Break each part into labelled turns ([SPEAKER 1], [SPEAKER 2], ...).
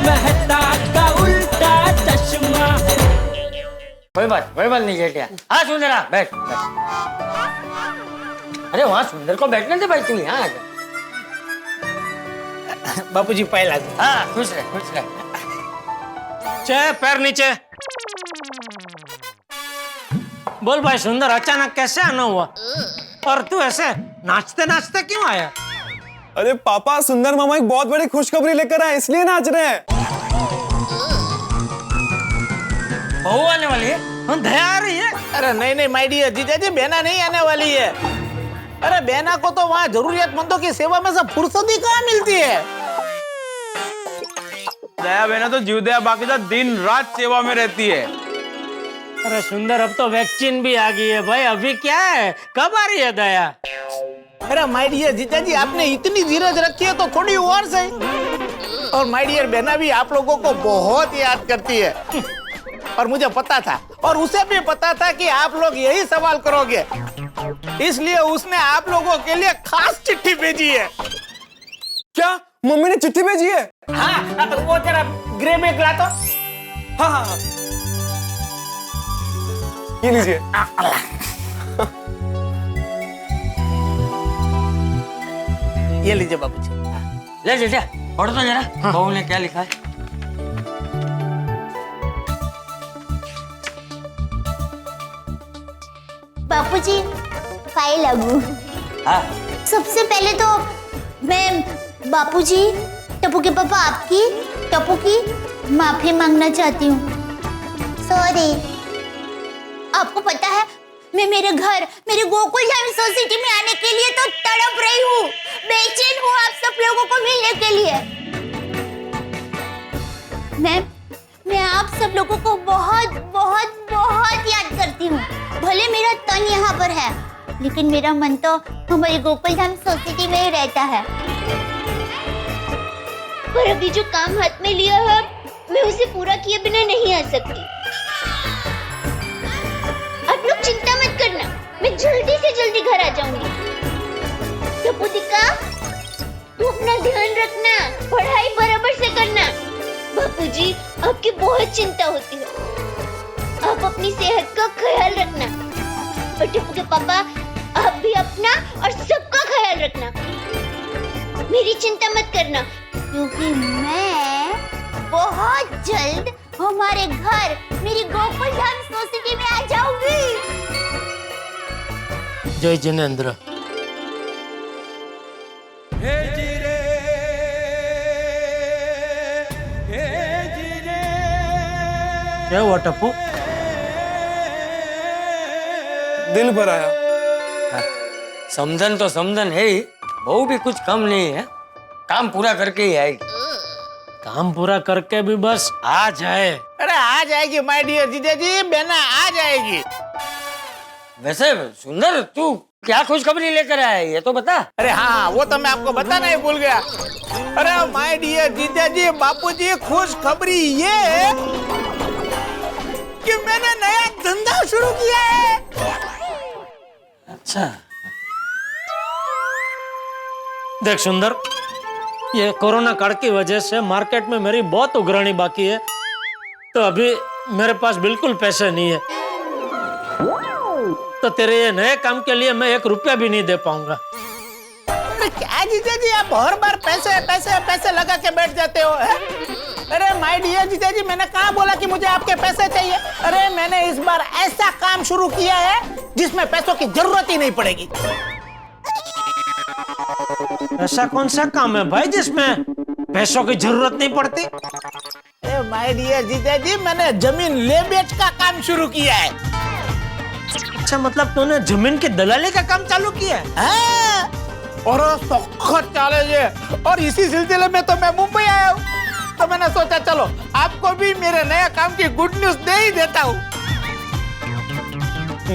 [SPEAKER 1] मेहता का उल्टा चश्मा।
[SPEAKER 2] कोई बात नहीं जेठिया। हाँ सुंदरा बैठ बैठ। अरे वहाँ सुंदर को बैठने दे भाई, तू यहाँ आ जा।
[SPEAKER 3] बापूजी पहला।
[SPEAKER 2] हाँ खुश रह खुश रह।
[SPEAKER 3] चे पैर नीचे। बोल भाई सुंदर, अचानक कैसे आना हुआ? और तू ऐसे नाचते नाचते क्यों आया?
[SPEAKER 4] अरे पापा, सुंदर मामा एक बहुत बड़ी खुशखबरी लेकर आए, इसलिए नाच रहे हैं।
[SPEAKER 2] बहू आने वाली है?
[SPEAKER 3] हम दया आ रही है?
[SPEAKER 5] अरे नहीं नहीं माय डियर जीजा जी, बहना नहीं आने वाली है। अरे बहना को तो वहाँ जरूरियतमंदों की सेवा में से फुर्सत ही कहाँ मिलती है।
[SPEAKER 6] दया बहना तो जीव दया बाकी तो दिन रात सेवा में रहती है।
[SPEAKER 3] अरे सुंदर, अब तो वैक्सीन भी आ गई है भाई, अभी क्या है, कब आ रही है दया?
[SPEAKER 5] अरे माय डियर जीजा जी, आपने इतनी धीरज रखी है तो थोड़ी और सही। और माय डियर बहना भी आप लोगों को बहुत याद करती है। और मुझे पता था, और उसे भी पता था कि आप लोग यही सवाल करोगे, इसलिए उसने आप लोगों के लिए खास चिट्ठी भेजी है।
[SPEAKER 4] क्या मम्मी ने चिट्ठी भेजी है?
[SPEAKER 5] हाँ, वो तेरा ग्रे में ला तो।
[SPEAKER 4] हाँ हाँ हाँ। ये लीजिए।
[SPEAKER 5] ये लीजिए बाबूजी।
[SPEAKER 2] ले जेठिया पढ़ तो जरा। हाँ। बहू ने क्या लिखा है?
[SPEAKER 7] बापूजी फाइल लागू।
[SPEAKER 2] हाँ।
[SPEAKER 7] सबसे पहले तो मैं बापूजी, टप्पू के पापा, आपकी टप्पू की माफी मांगना चाहती हूँ। सॉरी। आपको पता है, मैं मेरे घर, मेरे गोकुल धाम सोसाइटी में आने के लिए तो तड़प रही हूँ, बेचैन हूँ आप सब लोगों को मिलने के लिए। मैं आप सब लोगों को बहुत बहुत बहुत याद करती हूँ। भले मेरा तन यहाँ पर है, लेकिन मेरा मन तो हमारे गोकुल धाम सोसाइटी में ही रहता है। पर अभी जो काम हाथ में लिया है, मैं उसे पूरा किए बिना नहीं आ सकती। आप लोग चिंता मत करना, मैं जल्दी से जल्दी घर आ जाऊंगी। टपुतिका, तू अपना ध्यान रखना, पढ़ाई बराबर से करना। बापूजी, आपकी बहुत चिंता होती है, आप अपनी सेहत का ख्याल रखना। और टप्पू के पापा, आप भी अपना और सबका ख्याल रखना। मेरी चिंता मत करना, क्योंकि मैं बहुत जल्द हमारे घर, मेरी गोकुल धाम सोसाइटी में आ जाऊंगी।
[SPEAKER 3] जय जिनेंद्र। क्या हुआ टप्पू?
[SPEAKER 4] दिल भर आया।
[SPEAKER 2] समझन तो समझन है ही, बहू भी कुछ कम नहीं है, काम पूरा करके ही आएगी।
[SPEAKER 3] काम पूरा करके भी बस आ जाए।
[SPEAKER 5] अरे आ जाएगी माय डियर जीजा जी, बहना आ जाएगी।
[SPEAKER 2] वैसे सुंदर, तू क्या खुशखबरी लेकर आया है, ये तो बता।
[SPEAKER 5] अरे हाँ, वो तो मैं आपको बताना ही भूल गया। अरे माय डियर जीजा जी, बापूजी, खुशखबरी ये है कि मैंने नया धंधा शुरू किया है।
[SPEAKER 2] अच्छा।
[SPEAKER 3] देख सुंदर, ये कोरोना काल की वजह से मार्केट में मेरी बहुत उगरानी बाकी है, तो अभी मेरे पास बिल्कुल पैसे नहीं है, तो तेरे ये नए काम के लिए मैं 1 रुपया भी नहीं दे पाऊंगा।
[SPEAKER 5] अरे क्या जीजा जी, आप हर बार पैसे पैसे पैसे लगा के बैठ जाते हो है? अरे माय डियर जीजा जी, मैंने कहाँ बोला कि मुझे आपके पैसे चाहिए। अरे मैंने इस बार ऐसा काम शुरू किया है जिसमें पैसों की जरूरत ही नहीं पड़ेगी।
[SPEAKER 3] ऐसा कौन सा काम है भाई जिसमें पैसों की जरूरत नहीं पड़ती?
[SPEAKER 5] माय डियर जीजा जी, मैंने जमीन ले बेच का काम शुरू किया है।
[SPEAKER 3] अच्छा, मतलब तूने जमीन की दलाली का काम चालू किया है?
[SPEAKER 5] हाँ, और सख्त चैलेंज है, और इसी सिलसिले में तो मैं मुंबई आया हूँ। तो मैंने सोचा चलो आपको भी मेरे नया काम की गुड न्यूज दे ही देता हूँ।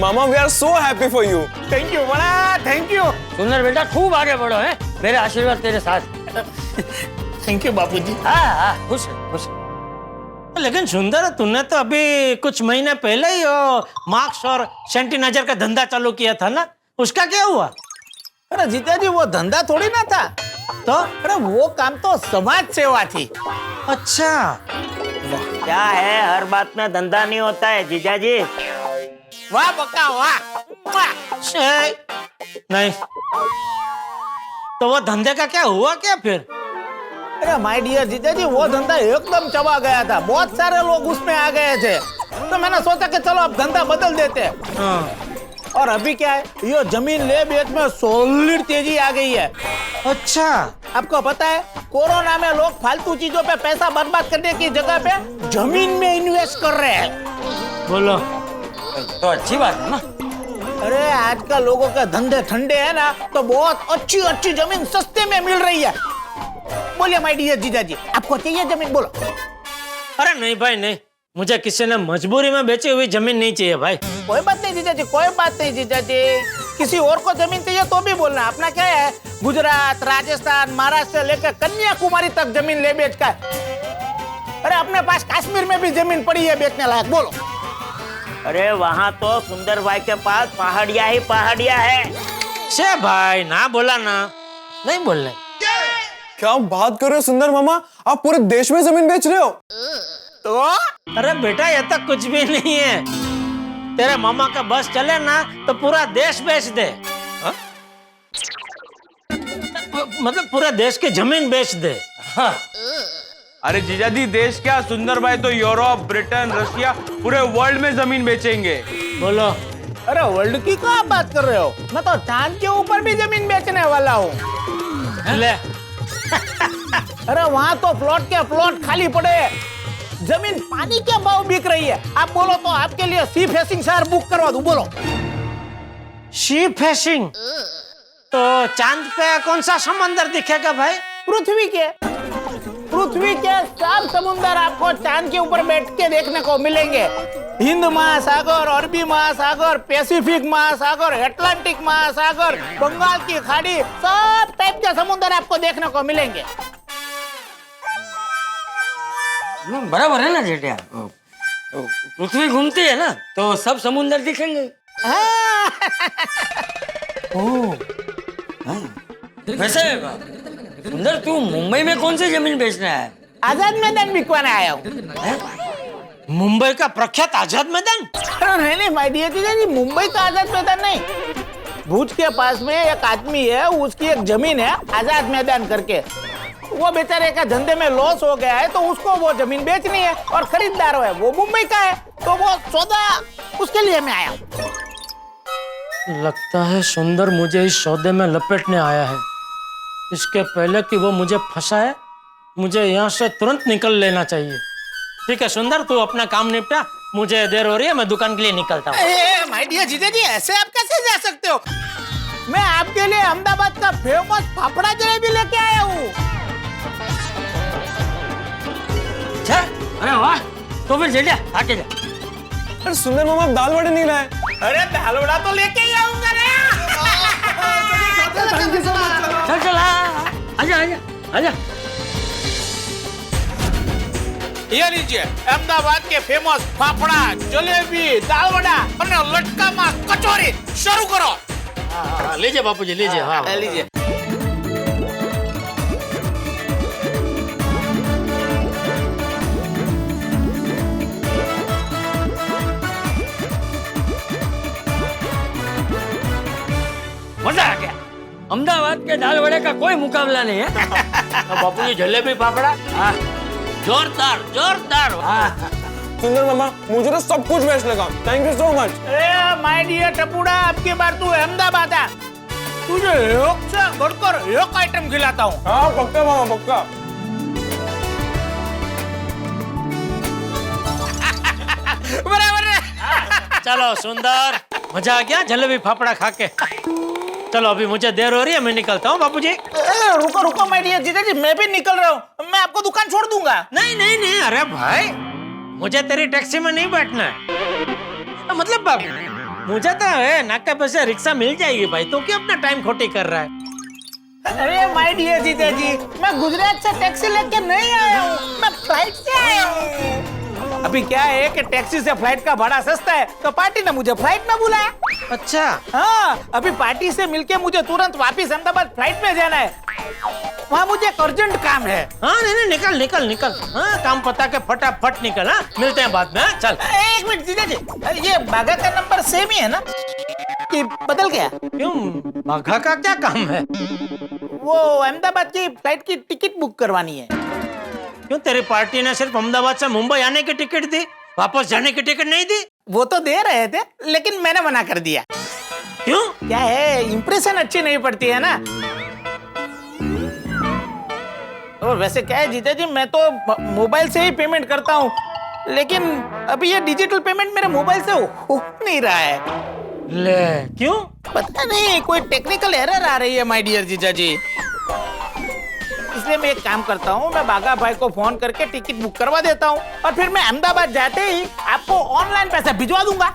[SPEAKER 4] मामा, we are so happy for you.
[SPEAKER 5] Thank you बड़ा, थैंक यू।
[SPEAKER 2] सुंदर बेटा, खूब आगे बढ़ो है, मेरे आशीर्वाद तेरे साथ।
[SPEAKER 5] थैंक यू बापूजी।
[SPEAKER 2] हाँ हाँ, खुश रह, खुश रह।
[SPEAKER 3] लेकिन सुंदर, तूने तो अभी कुछ महीने पहले ही मास्क और सैनिटाइजर का धंधा चालू किया था ना, उसका क्या हुआ?
[SPEAKER 5] अरे जीजा जी, वो धंधा थोड़ी ना था,
[SPEAKER 3] तो
[SPEAKER 5] अरे वो काम तो समाज सेवा थी।
[SPEAKER 3] अच्छा,
[SPEAKER 8] क्या है, हर बात में धंधा नहीं होता है जीजाजी।
[SPEAKER 5] वाह बक्का वाह वाह।
[SPEAKER 3] नहीं तो वो धंधे का क्या हुआ क्या फिर?
[SPEAKER 5] अरे माय डियर जीजाजी, वो धंधा एकदम चबा गया था, बहुत सारे लोग उसमें आ गए थे, तो मैंने सोचा कि चलो अब धंधा बदल देते हैं।
[SPEAKER 3] हाँ।
[SPEAKER 5] और अभी क्या है, ये जमीन ले बेच में सॉलिड तेजी आ गई है।
[SPEAKER 3] अच्छा,
[SPEAKER 5] आपको पता है, कोरोना में लोग फालतू चीजों पे पैसा बर्बाद करने की जगह पे जमीन में इन्वेस्ट कर रहे हैं।
[SPEAKER 3] बोलो।
[SPEAKER 2] तो अच्छी बात है ना।
[SPEAKER 5] अरे आजकल लोगों के धंधे ठंडे हैं ना, तो बहुत अच्छी अच्छी जमीन सस्ते में मिल रही है। बोलिए माय डियर जीजाजी, आपको चाहिए जमीन? बोलो।
[SPEAKER 3] अरे नहीं भाई नहीं, मुझे किसी ने मजबूरी में बेची हुई जमीन नहीं चाहिए भाई।
[SPEAKER 5] कोई बात नहीं जीजाजी, कोई बात नहीं जीजाजी, किसी और को जमीन चाहिए तो भी बोलना। अपना क्या है, गुजरात, राजस्थान, महाराष्ट्र से लेकर कन्याकुमारी तक जमीन ले बेच का। अरे अपने पास कश्मीर में भी जमीन पड़ी है बेचने लायक। बोलो।
[SPEAKER 8] अरे वहाँ तो सुंदर भाई के पास पहाड़िया ही पहाड़िया है।
[SPEAKER 3] छे भाई ना बोला ना, नहीं बोलने।
[SPEAKER 4] क्या बात कर रहे हो सुंदर मामा, आप पूरे देश में जमीन बेच रहे हो?
[SPEAKER 5] तो
[SPEAKER 3] अरे बेटा ये तो कुछ भी नहीं है, तेरे मामा का बस चले ना तो पूरा देश बेच दे। हाँ? मतलब पूरे देश की जमीन बेच दे। हाँ।
[SPEAKER 6] अरे जीजाजी, देश क्या, सुंदर भाई तो यूरोप, ब्रिटेन, रशिया, पूरे वर्ल्ड में जमीन बेचेंगे।
[SPEAKER 3] बोलो।
[SPEAKER 5] अरे वर्ल्ड की क्या बात कर रहे हो, मैं तो चांद के ऊपर भी जमीन बेचने वाला हूँ।
[SPEAKER 3] ले।
[SPEAKER 5] अरे वहाँ तो प्लॉट के प्लॉट खाली पड़े हैं, जमीन पानी के भाव बिक रही है। आप बोलो तो आपके लिए सी फेसिंग शहर बुक करवा दूं। बोलो।
[SPEAKER 3] Sea facing? तो चांद पे कौन सा समंदर दिखेगा भाई?
[SPEAKER 5] पृथ्वी के सब समुद्र आपको चांद के ऊपर बैठ के देखने को मिलेंगे। हिंद महासागर, अरबी महासागर, पैसिफिक महासागर, अटलांटिक महासागर, बंगाल की खाड़ी, सब टाइप के समुद्र आपको देखने को मिलेंगे।
[SPEAKER 2] बराबर है ना जेठिया, पृथ्वी घूमती है ना तो सब समुद्र दिखेंगे। वैसे सुंदर, तू मुंबई में कौन सी जमीन बेचना है?
[SPEAKER 5] आजाद मैदान बिकवाने आया हूँ।
[SPEAKER 3] मुंबई का प्रख्यात आजाद मैदान?
[SPEAKER 5] अरे नहीं माय डियर जीजाजी, मुंबई का आजाद मैदान नहीं, भुज के पास में एक आदमी है, उसकी एक जमीन है आजाद मैदान करके। वो बेचारे का धंधे में लॉस हो गया है, तो उसको वो जमीन बेचनी है, और खरीदार है वो मुंबई का है, तो वो सौदा उसके लिए मैं आया हूँ।
[SPEAKER 3] लगता है सुंदर मुझे इस सौदे में लपेटने आया है। इसके पहले कि वो मुझे फंसाए, मुझे यहाँ से तुरंत निकल लेना चाहिए। ठीक है सुंदर, तू अपना काम निपटा, मुझे देर हो रही है, मैं दुकान के लिए निकलता हूँ।
[SPEAKER 5] माय डियर जीजाजी, ऐसे आप कैसे जा सकते हो? मैं आपके लिए अहमदाबाद का फेमस फाफड़ा जलेबी लेके आया हूँ।
[SPEAKER 2] अरे वाह, तो फिर जेठिया आके जा।
[SPEAKER 4] अरे सुंदर मामा, आप दाल वड़े नहीं लाए?
[SPEAKER 5] अरे दाल वड़ा तो लेके ही आऊंगा ना।
[SPEAKER 2] चल चल, आजा आजा आजा।
[SPEAKER 5] ये लीजिए अहमदाबाद के फेमस फाफड़ा, जलेबी, दाल वड़ा और लटका मास कचौरी, शुरू करो।
[SPEAKER 3] लीजिए बापूजी, लीजिए। हाँ
[SPEAKER 5] लीजिए।
[SPEAKER 2] मजा आ गया। अहमदाबाद के दाल वड़े का कोई मुकाबला नहीं है।
[SPEAKER 3] बापूजी जलेबी फाफड़ा जोरदार जोरदार।
[SPEAKER 4] सुंदर मामा, मुझे तो सब कुछ बेस्ट लगा, थैंक यू सो मच।
[SPEAKER 5] अरे माय डियर टपुड़ा, आपकी बार तू अहमदाबाद आ, तुझे एक से बढ़कर एक आइटम खिलाता हूँ।
[SPEAKER 4] हाँ पक्का मामा, पक्का।
[SPEAKER 5] बराबर है।
[SPEAKER 3] चलो सुंदर, मजा आ गया जलेबी फाफड़ा खा के। चलो अभी मुझे देर हो रही है, मैं निकलता हूँ बापूजी।
[SPEAKER 5] रुको रुको माय डियर जीजाजी, मैं भी निकल रहा हूँ, मैं आपको दुकान छोड़ दूंगा।
[SPEAKER 3] नहीं नहीं नहीं, अरे भाई मुझे तेरी टैक्सी में नहीं बैठना है। मतलब बाबू, मुझे तो है नाके पे से रिक्शा मिल जाएगी भाई, तो क्यों अपना टाइम खोटी कर रहा है?
[SPEAKER 5] अरे माय डियर जीजाजी, मैं गुजरात से टैक्सी लेके नहीं आया हूँ, मैं फ्लाइट से आया हूँ। अभी क्या है कि टैक्सी से फ्लाइट का भाड़ा सस्ता है, तो पार्टी ने मुझे फ्लाइट में बुलाया।
[SPEAKER 3] अच्छा,
[SPEAKER 5] हाँ, अभी पार्टी से मिलके मुझे तुरंत वापस अहमदाबाद फ्लाइट में जाना है। वहाँ मुझे एक अर्जेंट काम है।
[SPEAKER 3] हाँ नहीं निकल निकल निकल, हाँ काम पता के फटाफट निकल, हाँ मिलते हैं बाद में, हाँ चल।
[SPEAKER 5] एक मिनट जीजा जी, ये बागा का नंबर सेम ही है ना कि बदल गया?
[SPEAKER 3] क्यों, बाघा का क्या काम है?
[SPEAKER 5] वो अहमदाबाद की फ्लाइट की टिकट बुक करवानी है।
[SPEAKER 3] क्यों, तेरी पार्टी ने सिर्फ अहमदाबाद से मुंबई आने की टिकट दी, वापस जाने की टिकट नहीं दी?
[SPEAKER 5] वो तो दे रहे थे, लेकिन मैंने मना कर दिया।
[SPEAKER 3] क्यों?
[SPEAKER 5] क्या है, इंप्रेशन अच्छी नहीं पड़ती है ना। और वैसे क्या है जीजा जी, मैं तो मोबाइल से ही पेमेंट करता हूँ, लेकिन अभी ये डिजिटल पेमेंट मेरे मोबाइल से हो नहीं रहा है।
[SPEAKER 3] ले, क्यों?
[SPEAKER 5] पता नहीं, कोई टेक्निकल एरर आ रही है माय डियर जीजा जी। इसलिए मैं एक काम करता हूँ, मैं बागा भाई को फोन करके टिकट बुक करवा देता हूँ और फिर मैं अहमदाबाद जाते ही आपको ऑनलाइन पैसा भिजवा दूंगा।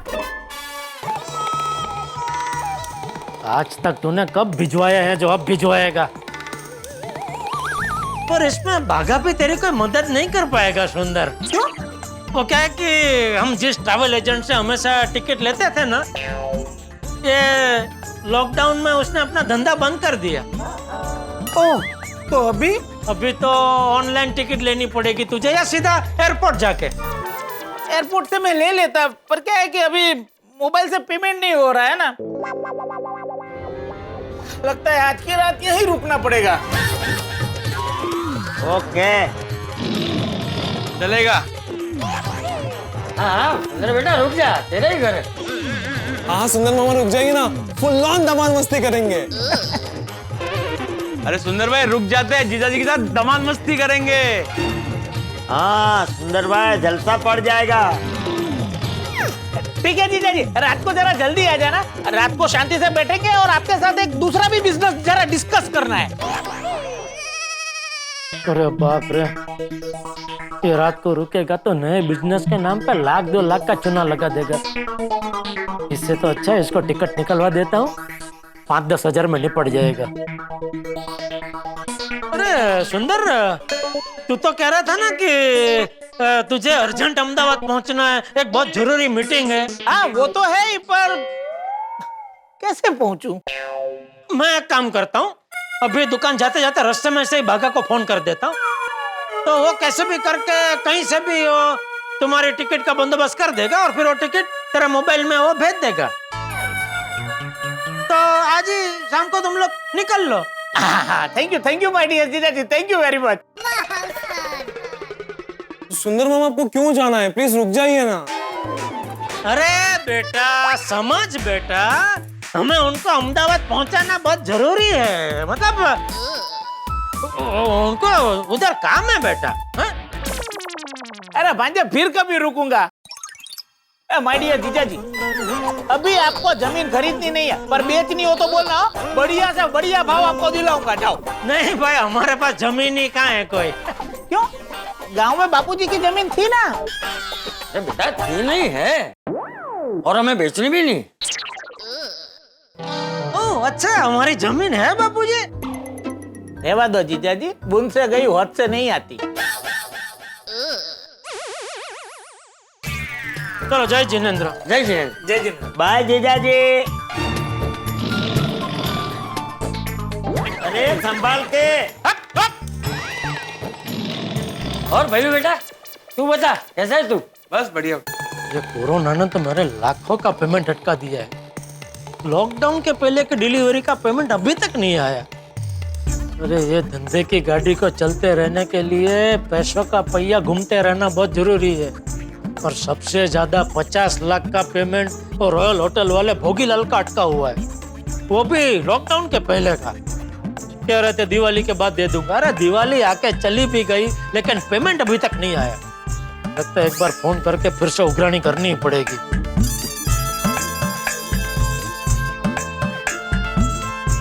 [SPEAKER 3] आज तक तूने कब भिजवाया है जो अब भिजवाएगा? पर इसमें बाघा भी तेरी कोई मदद नहीं कर पाएगा सुंदर।
[SPEAKER 5] क्यों?
[SPEAKER 3] वो क्या है कि हम जिस ट्रैवल एजेंट से हमेशा टिकट लेते थे ना, ये लॉकडाउन में उसने अपना धंधा बंद कर दिया।
[SPEAKER 5] ओह, तो अभी
[SPEAKER 3] तो ऑनलाइन टिकट लेनी पड़ेगी तुझे, या सीधा एयरपोर्ट जाके?
[SPEAKER 5] एयरपोर्ट से मैं ले लेता, पर क्या है कि अभी मोबाइल से पेमेंट नहीं हो रहा है ना। लगता है आज की रात यहीं रुकना पड़ेगा।
[SPEAKER 8] ओके,
[SPEAKER 6] चलेगा।
[SPEAKER 2] हाँ सुंदर बेटा रुक जा, तेरा ही घर है।
[SPEAKER 4] हाँ सुंदर मामा रुक जाइए ना, फुल ऑन धमाल मस्ती करेंगे।
[SPEAKER 6] अरे सुंदर भाई रुक जाते हैं, जीजा जी के साथ धमाल मस्ती करेंगे।
[SPEAKER 8] हाँ सुंदर भाई जलसा पड़ जाएगा।
[SPEAKER 5] ठीक है जीजा जी, रात को जरा जल्दी आ जाना, रात को शांति से बैठेंगे और आपके साथ एक दूसरा भी बिजनेस जरा डिस्कस करना है।
[SPEAKER 3] अरे बाप रे, ये रात को रुकेगा तो नए बिजनेस के नाम पे 1-2 लाख का चुना लगा देगा। इससे तो अच्छा है इसको टिकट निकलवा देता हूँ, 5-10 हजार में निपट जाएगा। अरे सुंदर, तू तो कह रहा था ना कि तुझे अर्जेंट अहमदाबाद पहुंचना है, एक बहुत जरूरी मीटिंग है।
[SPEAKER 5] हाँ वो तो है ही, पर कैसे पहुंचूं?
[SPEAKER 3] मैं एक काम करता हूँ, अभी दुकान जाते जाते रास्ते में से ही बाघा को फोन कर देता हूँ, तो वो कैसे भी करके कहीं से भी वो तुम्हारी टिकट का बंदोबस्त कर देगा और फिर वो टिकट तेरे मोबाइल में वो भेज देगा। तो आज ही शाम को तुम लोग निकल लो।
[SPEAKER 5] थैंक यू माय डियर जीजा जी, थैंक यू वेरी मच।
[SPEAKER 4] सुंदर मामा आपको क्यों जाना है, प्लीज रुक जाइए ना।
[SPEAKER 3] अरे बेटा समझ बेटा, हमें उनको अहमदाबाद पहुंचाना बहुत जरूरी है, मतलब उनको उधर काम है बेटा। हाँ?
[SPEAKER 5] अरे भांजे फिर कभी रुकूंगा। माय डियर जीजा जी, अभी आपको जमीन खरीदनी नहीं है, पर बेचनी हो तो बोलना, बढ़िया से बढ़िया भाव आपको दिलाऊंगा। जाओ।
[SPEAKER 3] नहीं भाई, हमारे पास जमीन ही कहाँ है कोई।
[SPEAKER 5] क्यों? गांव में बापूजी की जमीन थी ना।
[SPEAKER 2] अरे बेटा थी नहीं है, और हमें बेचनी भी नहीं।
[SPEAKER 3] ओह अच्छा, हमारी जमीन है बापूजी।
[SPEAKER 5] रहवा दो जीजा जी, बुन से गई हद से नहीं आती।
[SPEAKER 3] चलो जय जिनेंद्र।
[SPEAKER 2] जय जिनेंद्र।
[SPEAKER 5] जय जिनेंद्र।
[SPEAKER 8] बाय जीजा जी। अरे संभाल के।
[SPEAKER 2] और भाई बेटा तू बता, कैसा है तू?
[SPEAKER 6] बस बढ़िया।
[SPEAKER 3] ये कोरोना ने तो मेरे लाखों का पेमेंट अटका दिया है। लॉकडाउन के पहले की डिलीवरी का पेमेंट अभी तक नहीं आया। अरे ये धंधे की गाड़ी को चलते रहने के लिए पैसों का पहिया घूमते रहना बहुत जरूरी है। और सबसे ज्यादा 50 लाख का पेमेंट और रॉयल होटल वाले भोगीलाल का अटका हुआ है, वो भी लॉकडाउन के पहले का। कह रहे थे दिवाली के बाद दे दूंगा। अरे दिवाली आके चली भी गई, लेकिन पेमेंट अभी तक नहीं आया। लगता है एक बार फोन करके फिर से उगरानी करनी ही पड़ेगी।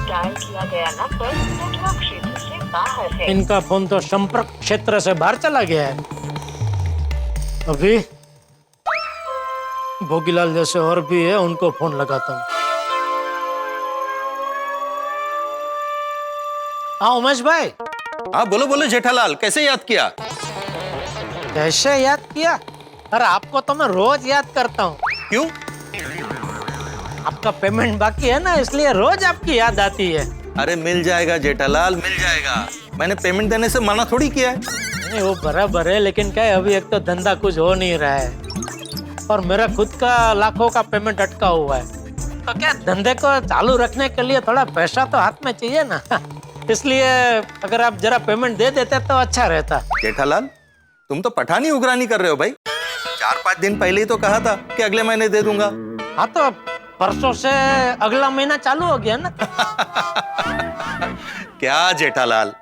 [SPEAKER 9] डायल किया गया नंबर नेटवर्क क्षेत्र से बाहर है।
[SPEAKER 3] इनका फोन तो संपर्क क्षेत्र से बाहर चला गया है। अभी भोगीलाल जैसे और भी है, उनको फोन लगाता हूँ। हाँ उमेश भाई।
[SPEAKER 10] हाँ बोलो बोलो जेठालाल, कैसे याद किया?
[SPEAKER 3] कैसे याद किया? अरे आपको तो मैं रोज याद करता हूँ।
[SPEAKER 4] क्यों?
[SPEAKER 3] आपका पेमेंट बाकी है ना, इसलिए रोज आपकी याद आती है।
[SPEAKER 10] अरे मिल जाएगा जेठालाल, मिल जाएगा। मैंने पेमेंट देने से मना थोड़ी किया है।
[SPEAKER 3] नहीं वो बराबर है, लेकिन क्या है अभी एक तो धंधा कुछ हो नहीं रहा है और मेरा खुद का लाखों का पेमेंट अटका हुआ है। तो क्या धंधे को चालू रखने के लिए थोड़ा पैसा तो हाथ में चाहिए ना, इसलिए अगर आप जरा पेमेंट दे देते तो अच्छा रहता।
[SPEAKER 10] जेठालाल, तुम तो पठानी उगरानी कर रहे हो भाई। 4-5 दिन पहले ही तो कहा था कि अगले महीने दे दूंगा।
[SPEAKER 3] हाँ तो परसों से अगला महीना चालू हो गया ना।
[SPEAKER 10] क्या जेठालाल,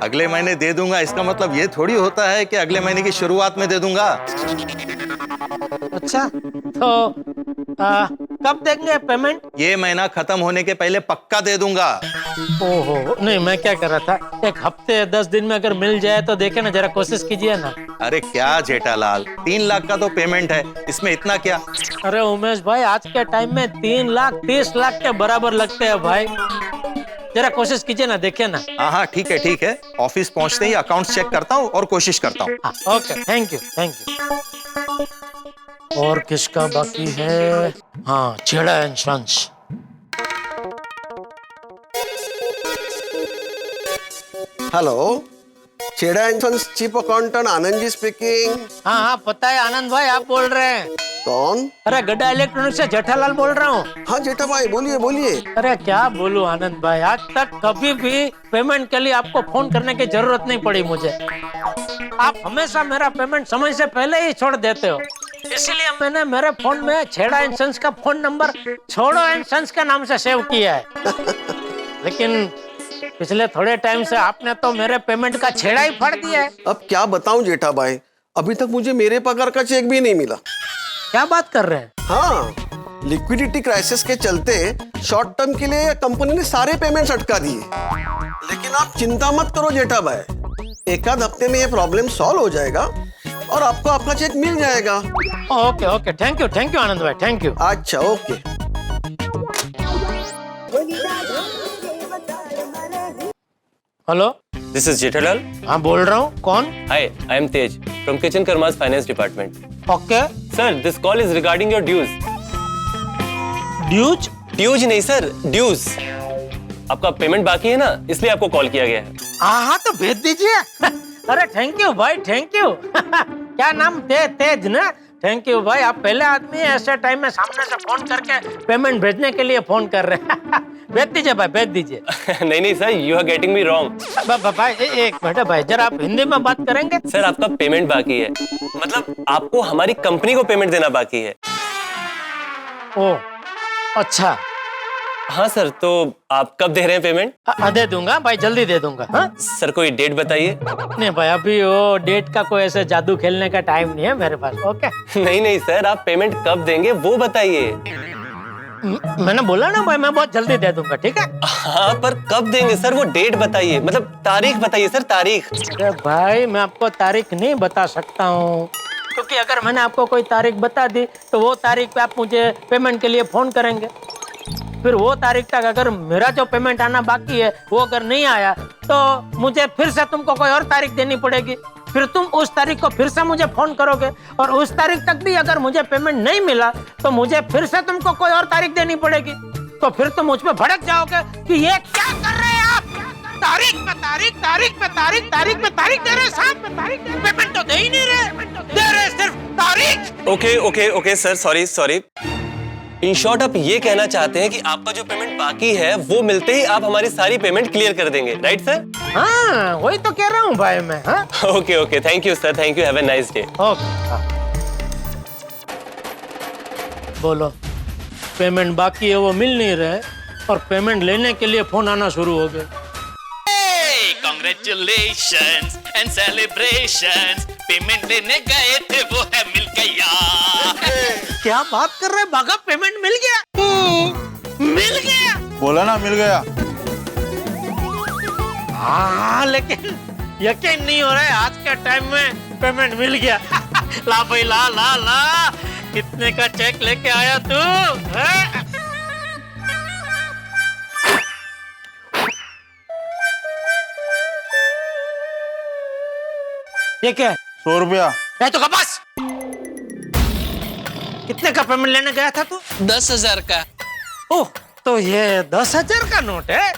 [SPEAKER 10] अगले महीने दे दूंगा इसका मतलब ये थोड़ी होता है कि अगले महीने की शुरुआत में दे दूंगा।
[SPEAKER 3] अच्छा तो कब देंगे पेमेंट?
[SPEAKER 10] ये महीना खत्म होने के पहले पक्का दे दूंगा।
[SPEAKER 3] ओहो नहीं, मैं क्या कर रहा था, एक हफ्ते 10 दिन में अगर मिल जाए तो देखे ना, जरा कोशिश कीजिए ना।
[SPEAKER 10] अरे क्या जेठालाल, 3 लाख का तो पेमेंट है, इसमें इतना क्या?
[SPEAKER 3] अरे उमेश भाई, आज के टाइम में 3 लाख 30 लाख के बराबर लगते हैं भाई। जरा कोशिश कीजिए ना, देखिए ना।
[SPEAKER 10] हाँ ठीक है। ऑफिस पहुंचते ही अकाउंट चेक करता हूँ और कोशिश करता हूँ।
[SPEAKER 3] Okay, thank you. और किसका बाकी है? हाँ, Chheda and sons.
[SPEAKER 11] Hello, Chheda and sons chief accountant Anand ji speaking.
[SPEAKER 3] हाँ पता है आनंद भाई, आप बोल रहे हैं।
[SPEAKER 11] कौन?
[SPEAKER 3] अरे गड्ढा इलेक्ट्रॉनिक्स से जेठालाल बोल रहा हूँ।
[SPEAKER 11] हाँ जेठा भाई, बोलिए।
[SPEAKER 3] अरे क्या बोलूं आनंद भाई, आज तक कभी भी पेमेंट के लिए आपको फोन करने की जरूरत नहीं पड़ी मुझे। आप हमेशा मेरा पेमेंट समय से पहले ही छोड़ देते हो, इसलिए मैंने मेरे फोन में छेड़ा एंड सन्स का फोन नंबर छोड़ो एंड सन्स के नाम से सेव किया है। लेकिन पिछले थोड़े टाइम से आपने तो मेरे पेमेंट का छेड़ा ही फाड़ दिया है।
[SPEAKER 11] अब क्या बताऊं जेठा भाई, अभी तक मुझे मेरे पगार का चेक भी नहीं मिला।
[SPEAKER 3] क्या बात कर रहे हैं?
[SPEAKER 11] हाँ, लिक्विडिटी क्राइसिस के चलते शॉर्ट टर्म के लिए कंपनी ने सारे पेमेंट्स अटका दिए। लेकिन आप चिंता मत करो जेठा भाई, एक आध हफ्ते में ये प्रॉब्लम सॉल्व हो जाएगा और आपको आपका चेक मिल जाएगा।
[SPEAKER 3] ओके, थैंक यू आनंद भाई, थैंक यू।
[SPEAKER 11] अच्छा, okay.
[SPEAKER 3] Hello,
[SPEAKER 12] this is Jethalal.
[SPEAKER 3] हाँ बोल रहा हूँ, कौन?
[SPEAKER 12] Hi, I am Tej from Kitchen Karmas finance department.
[SPEAKER 3] Okay
[SPEAKER 12] sir, this call is regarding your dues. Dues नहीं सर, ड्यूज। आपका पेमेंट बाकी है ना, इसलिए आपको कॉल किया गया है।
[SPEAKER 3] हाँ तो भेज दीजिए। अरे थैंक यू भाई, थैंक यू। क्या नाम? तेज ना? थैंक यू भाई, आप पहले आदमी है ऐसे टाइम में सामने से फोन करके पेमेंट भेजने के लिए फोन कर रहे हैं। भेज दीजिए भाई, भेज दीजिए।
[SPEAKER 12] नहीं sir, you are getting me wrong.
[SPEAKER 3] भाई एक मिनट भाई, जरा आप हिंदी में बात करेंगे?
[SPEAKER 12] सर, आपका पेमेंट बाकी है, मतलब आपको हमारी कंपनी को पेमेंट देना बाकी है।
[SPEAKER 3] ओ अच्छा।
[SPEAKER 12] हाँ सर, तो आप कब दे रहे हैं पेमेंट?
[SPEAKER 3] दे दूंगा भाई, जल्दी दे दूंगा। हाँ?
[SPEAKER 12] सर कोई डेट बताइए।
[SPEAKER 3] नहीं भाई, अभी वो डेट का कोई ऐसे जादू खेलने का टाइम नहीं है मेरे पास। ओके
[SPEAKER 12] नहीं सर, आप पेमेंट कब देंगे वो बताइए।
[SPEAKER 3] मैंने बोला ना भाई, मैं बहुत जल्दी दे दूंगा, ठीक है?
[SPEAKER 12] हाँ पर कब देंगे सर, वो डेट बताइए, मतलब तारीख बताइए सर, तारीख।
[SPEAKER 3] अरे भाई, मैं आपको तारीख नहीं बता सकता हूँ, क्योंकि अगर मैंने आपको कोई तारीख बता दी तो वो तारीख पे आप मुझे पेमेंट के लिए फोन करेंगे। फिर वो तारीख तक अगर मेरा जो पेमेंट आना बाकी है वो अगर नहीं आया तो मुझे फिर से तुमको कोई और तारीख देनी पड़ेगी। फिर तुम उस तारीख को फिर से मुझे फोन करोगे और उस तारीख तक भी अगर मुझे पेमेंट नहीं मिला तो मुझे फिर से तुमको कोई और तारीख देनी पड़ेगी। तो फिर तुम मुझ पे भड़क जाओगे कि ये क्या कर रहे हैं आप, तारीख पे तारीख दे रहे साहब, पेमेंट तो दे ही नहीं रहे, दे रहे सिर्फ तारीख।
[SPEAKER 12] Okay sir, sorry. In short आप ये कहना चाहते हैं कि आपका जो पेमेंट बाकी है वो मिलते ही आप हमारी सारी पेमेंट क्लियर कर देंगे, राइट सर?
[SPEAKER 3] हाँ, वही तो कह रहा हूँ भाई मैं। हाँ?
[SPEAKER 12] Okay, thank you sir, thank you, have a nice day.
[SPEAKER 3] Okay, बोलो। पेमेंट बाकी है, वो मिल नहीं रहे और पेमेंट लेने के लिए फोन आना शुरू हो गए।
[SPEAKER 1] Congratulations and celebrations, पेमेंट लेने गए थे वो है मिल गया।
[SPEAKER 3] क्या बात कर रहे हैं बागा, पेमेंट मिल गया? मिल गया?
[SPEAKER 4] बोला ना, मिल गया।
[SPEAKER 3] हाँ, लेकिन यकीन नहीं हो रहा है आज के टाइम में पेमेंट मिल गया। ला भाई ला, कितने का चेक लेके आया तू? ये क्या?
[SPEAKER 4] 100 रुपया।
[SPEAKER 3] तो बस कितने का पेमेंट लेने गया था तू?
[SPEAKER 1] 10,000 का।
[SPEAKER 3] ओह, तो ये 10,000 का नोट है?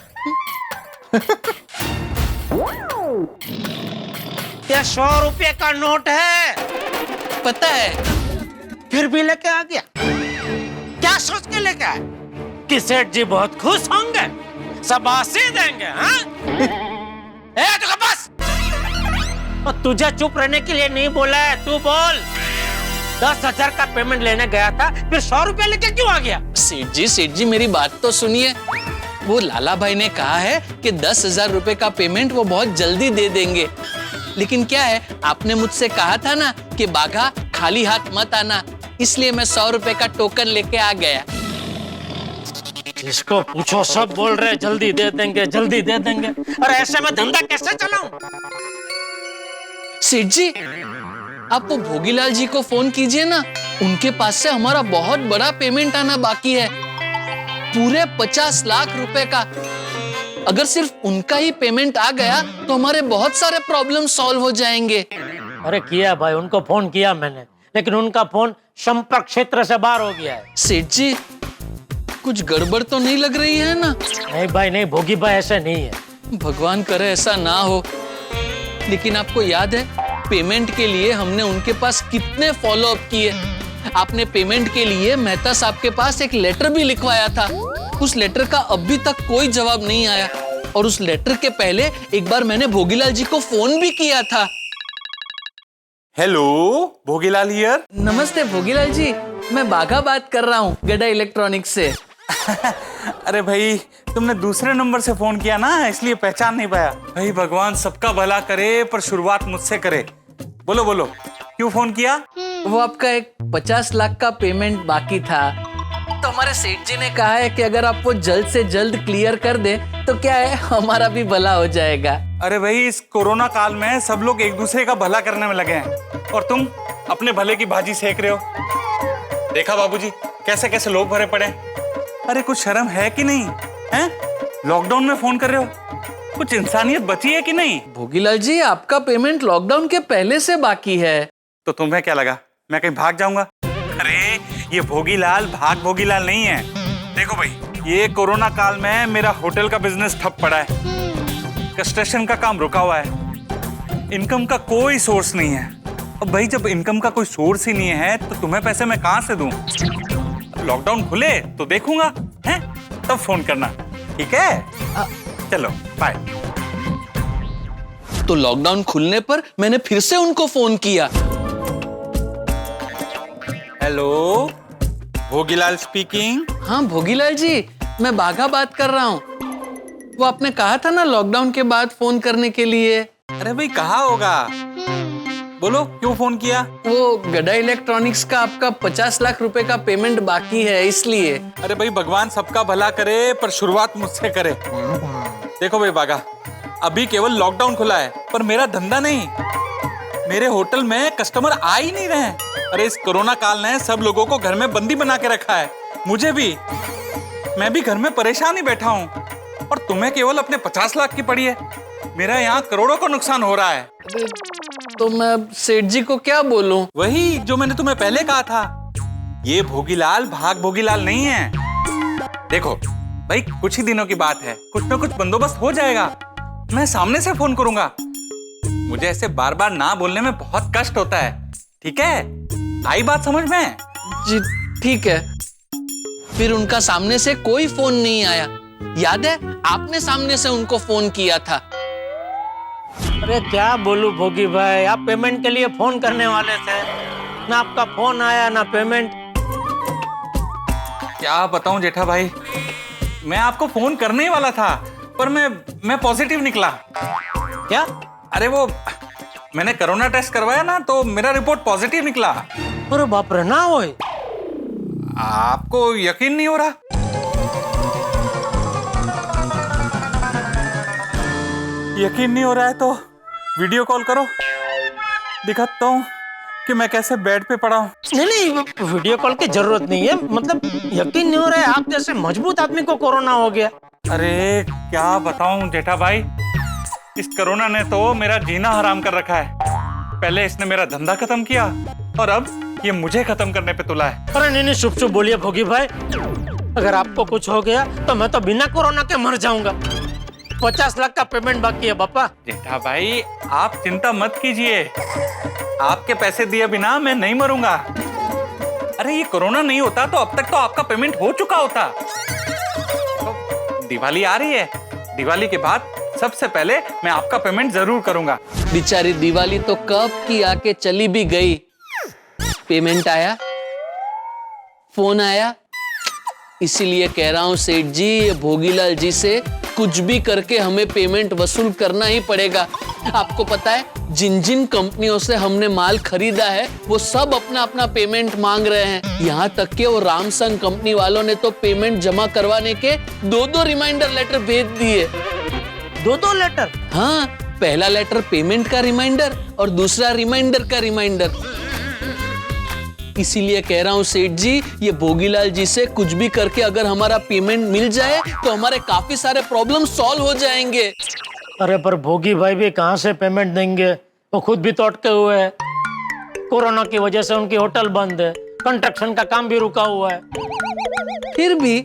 [SPEAKER 3] क्या 100 रुपए का नोट है?
[SPEAKER 1] पता है,
[SPEAKER 3] फिर भी लेके आ गया। क्या सोच के लेके आया कि सेठ जी बहुत खुश होंगे, शाबाशी देंगे? हाँ? ए, तू बस। और तुझे चुप रहने के लिए नहीं बोला है, तू बोल। 10,000 का पेमेंट लेने गया था, फिर 100 रुपया लेके क्यों आ गया?
[SPEAKER 1] सेठ जी मेरी बात तो सुनिए। वो लाला भाई ने कहा है कि 10,000 रुपए का पेमेंट वो बहुत जल्दी दे देंगे। लेकिन क्या है, आपने मुझसे कहा था ना कि बाघा खाली हाथ मत आना, इसलिए मैं 100 रुपए का टोकन लेके आ गया।
[SPEAKER 3] जिसको पूछो सब बोल रहे जल्दी दे देंगे, जल्दी दे देंगे। और ऐसे में धंधा कैसे चलाऊं?
[SPEAKER 1] सेठ जी, आप वो भोगीलाल जी को फोन कीजिए ना, उनके पास से हमारा बहुत बड़ा पेमेंट आना बाकी है, पूरे 50 लाख रुपए का। अगर सिर्फ उनका ही पेमेंट आ गया तो हमारे बहुत सारे प्रॉब्लम सॉल्व हो जाएंगे।
[SPEAKER 3] अरे किया भाई, उनको फोन किया मैंने, लेकिन उनका फोन संपर्क क्षेत्र से बाहर हो गया है।
[SPEAKER 1] सेठ जी, कुछ गड़बड़ तो नहीं लग रही है ना?
[SPEAKER 3] नहीं भाई नहीं, भोगी भाई ऐसा नहीं है।
[SPEAKER 1] भगवान करे ऐसा ना हो। लेकिन आपको याद है पेमेंट के लिए हमने उनके पास कितने फॉलो अप किए? आपने पेमेंट के लिए मेहता साहब के पास एक लेटर भी लिखवाया था। उस लेटर का अभी तक कोई जवाब नहीं आया, और उस लेटर के पहले एक बार मैंने भोगीलाल जी को फोन भी किया था।
[SPEAKER 6] Hello, Bhogilal here.
[SPEAKER 1] नमस्ते भोगीलाल जी, मैं बाघा बात कर रहा हूँ गड़ा इलेक्ट्रॉनिक्स से।
[SPEAKER 6] अरे भाई, तुमने दूसरे नंबर से फोन किया ना, इसलिए पहचान नहीं पाया। भाई भगवान सबका भला करे, पर शुरुआत मुझसे करे। बोलो बोलो, क्यों फोन किया?
[SPEAKER 1] वो आपका एक 50 लाख का पेमेंट बाकी था, तो हमारे सेठ जी ने कहा है कि अगर आप वो जल्द से जल्द क्लियर कर दे तो क्या है, हमारा भी भला हो जाएगा।
[SPEAKER 6] अरे भाई, इस कोरोना काल में सब लोग एक दूसरे का भला करने में लगे हैं, और तुम अपने भले की भाजी सेक रहे हो। देखा बाबूजी, कैसे कैसे लोग भरे पड़े। अरे कुछ शर्म है कि नहीं? हैं? लॉकडाउन में फोन कर रहे हो, कुछ इंसानियत बची है कि नहीं?
[SPEAKER 1] भोगीलाल जी, आपका पेमेंट लॉकडाउन के पहले से बाकी है।
[SPEAKER 6] तो तुम्हें क्या लगा मैं कहीं भाग जाऊंगा? अरे ये भोगीलाल भाग भोगीलाल नहीं है। देखो भाई, ये कोरोना काल में मेरा होटल का बिजनेस ठप पड़ा है, कंस्ट्रक्शन का काम रुका हुआ है, इनकम का कोई सोर्स नहीं है। अब भाई, जब इनकम का कोई सोर्स ही नहीं है तो तुम्हें पैसे मैं कहां से दूं? लॉकडाउन खुले तो देखूंगा, हैं? तब फोन करना, ठीक है? चलो बाय।
[SPEAKER 1] तो लॉकडाउन खुलने पर मैंने फिर से उनको फोन किया।
[SPEAKER 6] Hello, Bhogilal speaking.
[SPEAKER 1] हाँ भोगीलाल जी, मैं बाघा बात कर रहा हूँ। वो आपने कहा था ना लॉकडाउन के बाद फोन करने के लिए।
[SPEAKER 6] अरे भाई, कहाँ होगा? बोलो, क्यों फोन किया?
[SPEAKER 1] वो गड़ा इलेक्ट्रॉनिक्स का आपका 50 लाख रुपए का पेमेंट बाकी है, इसलिए।
[SPEAKER 6] अरे भाई, भगवान सबका भला करे, पर शुरुआत मुझसे करे। देखो भाई बागा, अभी केवल लॉकडाउन खुला है, पर मेरा धंधा नहीं। मेरे होटल में कस्टमर आ ही नहीं रहे हैं। अरे इस कोरोना काल ने सब लोगों को घर में बंदी बना के रखा है, मुझे भी। मैं भी घर में परेशान ही बैठा हूँ, और तुम्हें केवल अपने 50 लाख की पड़ी है। मेरा यहाँ करोड़ों का नुकसान हो रहा है।
[SPEAKER 1] तो मैं सेठ जी को क्या बोलूं?
[SPEAKER 6] वही जो मैंने तुम्हें पहले कहा था, ये भोगीलाल भाग भोगीलाल नहीं है। देखो भाई, कुछ ही दिनों की बात है, कुछ ना कुछ बंदोबस्त हो जाएगा। मैं सामने से फोन करूंगा। मुझे ऐसे बार बार ना बोलने में बहुत कष्ट होता है, ठीक है? आई बात समझ में?
[SPEAKER 1] जी ठीक है। फिर उनका सामने से कोई फोन नहीं आया। याद है, आपने सामने से उनको फोन किया था।
[SPEAKER 3] अरे क्या बोलूं भोगी भाई, आप पेमेंट के लिए फोन करने वाले थे, ना आपका फोन आया ना पेमेंट।
[SPEAKER 6] क्या बताऊं जेठा भाई, मैं आपको फोन करने ही वाला था, पर मैं पॉजिटिव निकला।
[SPEAKER 3] क्या?
[SPEAKER 6] अरे वो मैंने कोरोना टेस्ट करवाया ना, तो मेरा रिपोर्ट पॉजिटिव निकला।
[SPEAKER 3] अरे बाप रे, ना होए।
[SPEAKER 6] आपको यकीन नहीं हो रहा? यकीन नहीं हो रहा है तो वीडियो कॉल करो, दिखाता हूँ कि मैं कैसे बेड पे पड़ा हूँ।
[SPEAKER 3] नहीं, वीडियो कॉल की जरूरत नहीं है। मतलब यकीन नहीं हो रहा है, आप जैसे मजबूत आदमी को कोरोना हो गया।
[SPEAKER 6] अरे क्या बताऊं जेठा भाई, इस कोरोना ने तो मेरा जीना हराम कर रखा है। पहले इसने मेरा धंधा खत्म किया, और अब ये मुझे खत्म करने पे तुला है।
[SPEAKER 3] अरे नहीं नहीं, शुभ शुभ बोलिए भोगी भाई। अगर आपको कुछ हो गया तो मैं तो बिना कोरोना के मर जाऊंगा। 50 लाख का पेमेंट बाकी है पापा।
[SPEAKER 6] जेठा भाई आप चिंता मत कीजिए, आपके पैसे दिए बिना मैं नहीं मरूंगा। अरे ये कोरोना नहीं होता तो अब तक तो आपका पेमेंट हो चुका होता। तो दिवाली आ रही है, दिवाली के बाद सबसे पहले मैं आपका पेमेंट जरूर करूंगा।
[SPEAKER 1] बेचारी दिवाली तो कब की आके चली भी गई। पेमेंट आया, फोन आया, इसीलिए कह रहा हूं सेठ जी, ये भोगीलाल जी से कुछ भी करके हमें पेमेंट वसूल करना ही पड़ेगा। आपको पता है जिन जिन कंपनियों से हमने माल खरीदा है वो सब अपना अपना पेमेंट मांग रहे हैं। यहाँ तक कि वो रामसंग कंपनी वालों ने तो पेमेंट जमा करवाने के 2-2 रिमाइंडर लेटर भेज दिए।
[SPEAKER 3] 2-2 लेटर?
[SPEAKER 1] हाँ, पहला लेटर पेमेंट का रिमाइंडर और दूसरा रिमाइंडर का रिमाइंडर। इसीलिए कह रहा हूँ सेठ जी, ये भोगीलाल जी से कुछ भी करके अगर हमारा पेमेंट मिल जाए तो हमारे काफी सारे प्रॉब्लम सॉल्व हो जाएंगे।
[SPEAKER 3] अरे पर भोगी भाई भी कहाँ से पेमेंट देंगे? वो खुद भी तो अटके हुए हैं। कोरोना की वजह से उनकी होटल बंद है, कंस्ट्रक्शन का काम भी रुका हुआ है।
[SPEAKER 1] फिर भी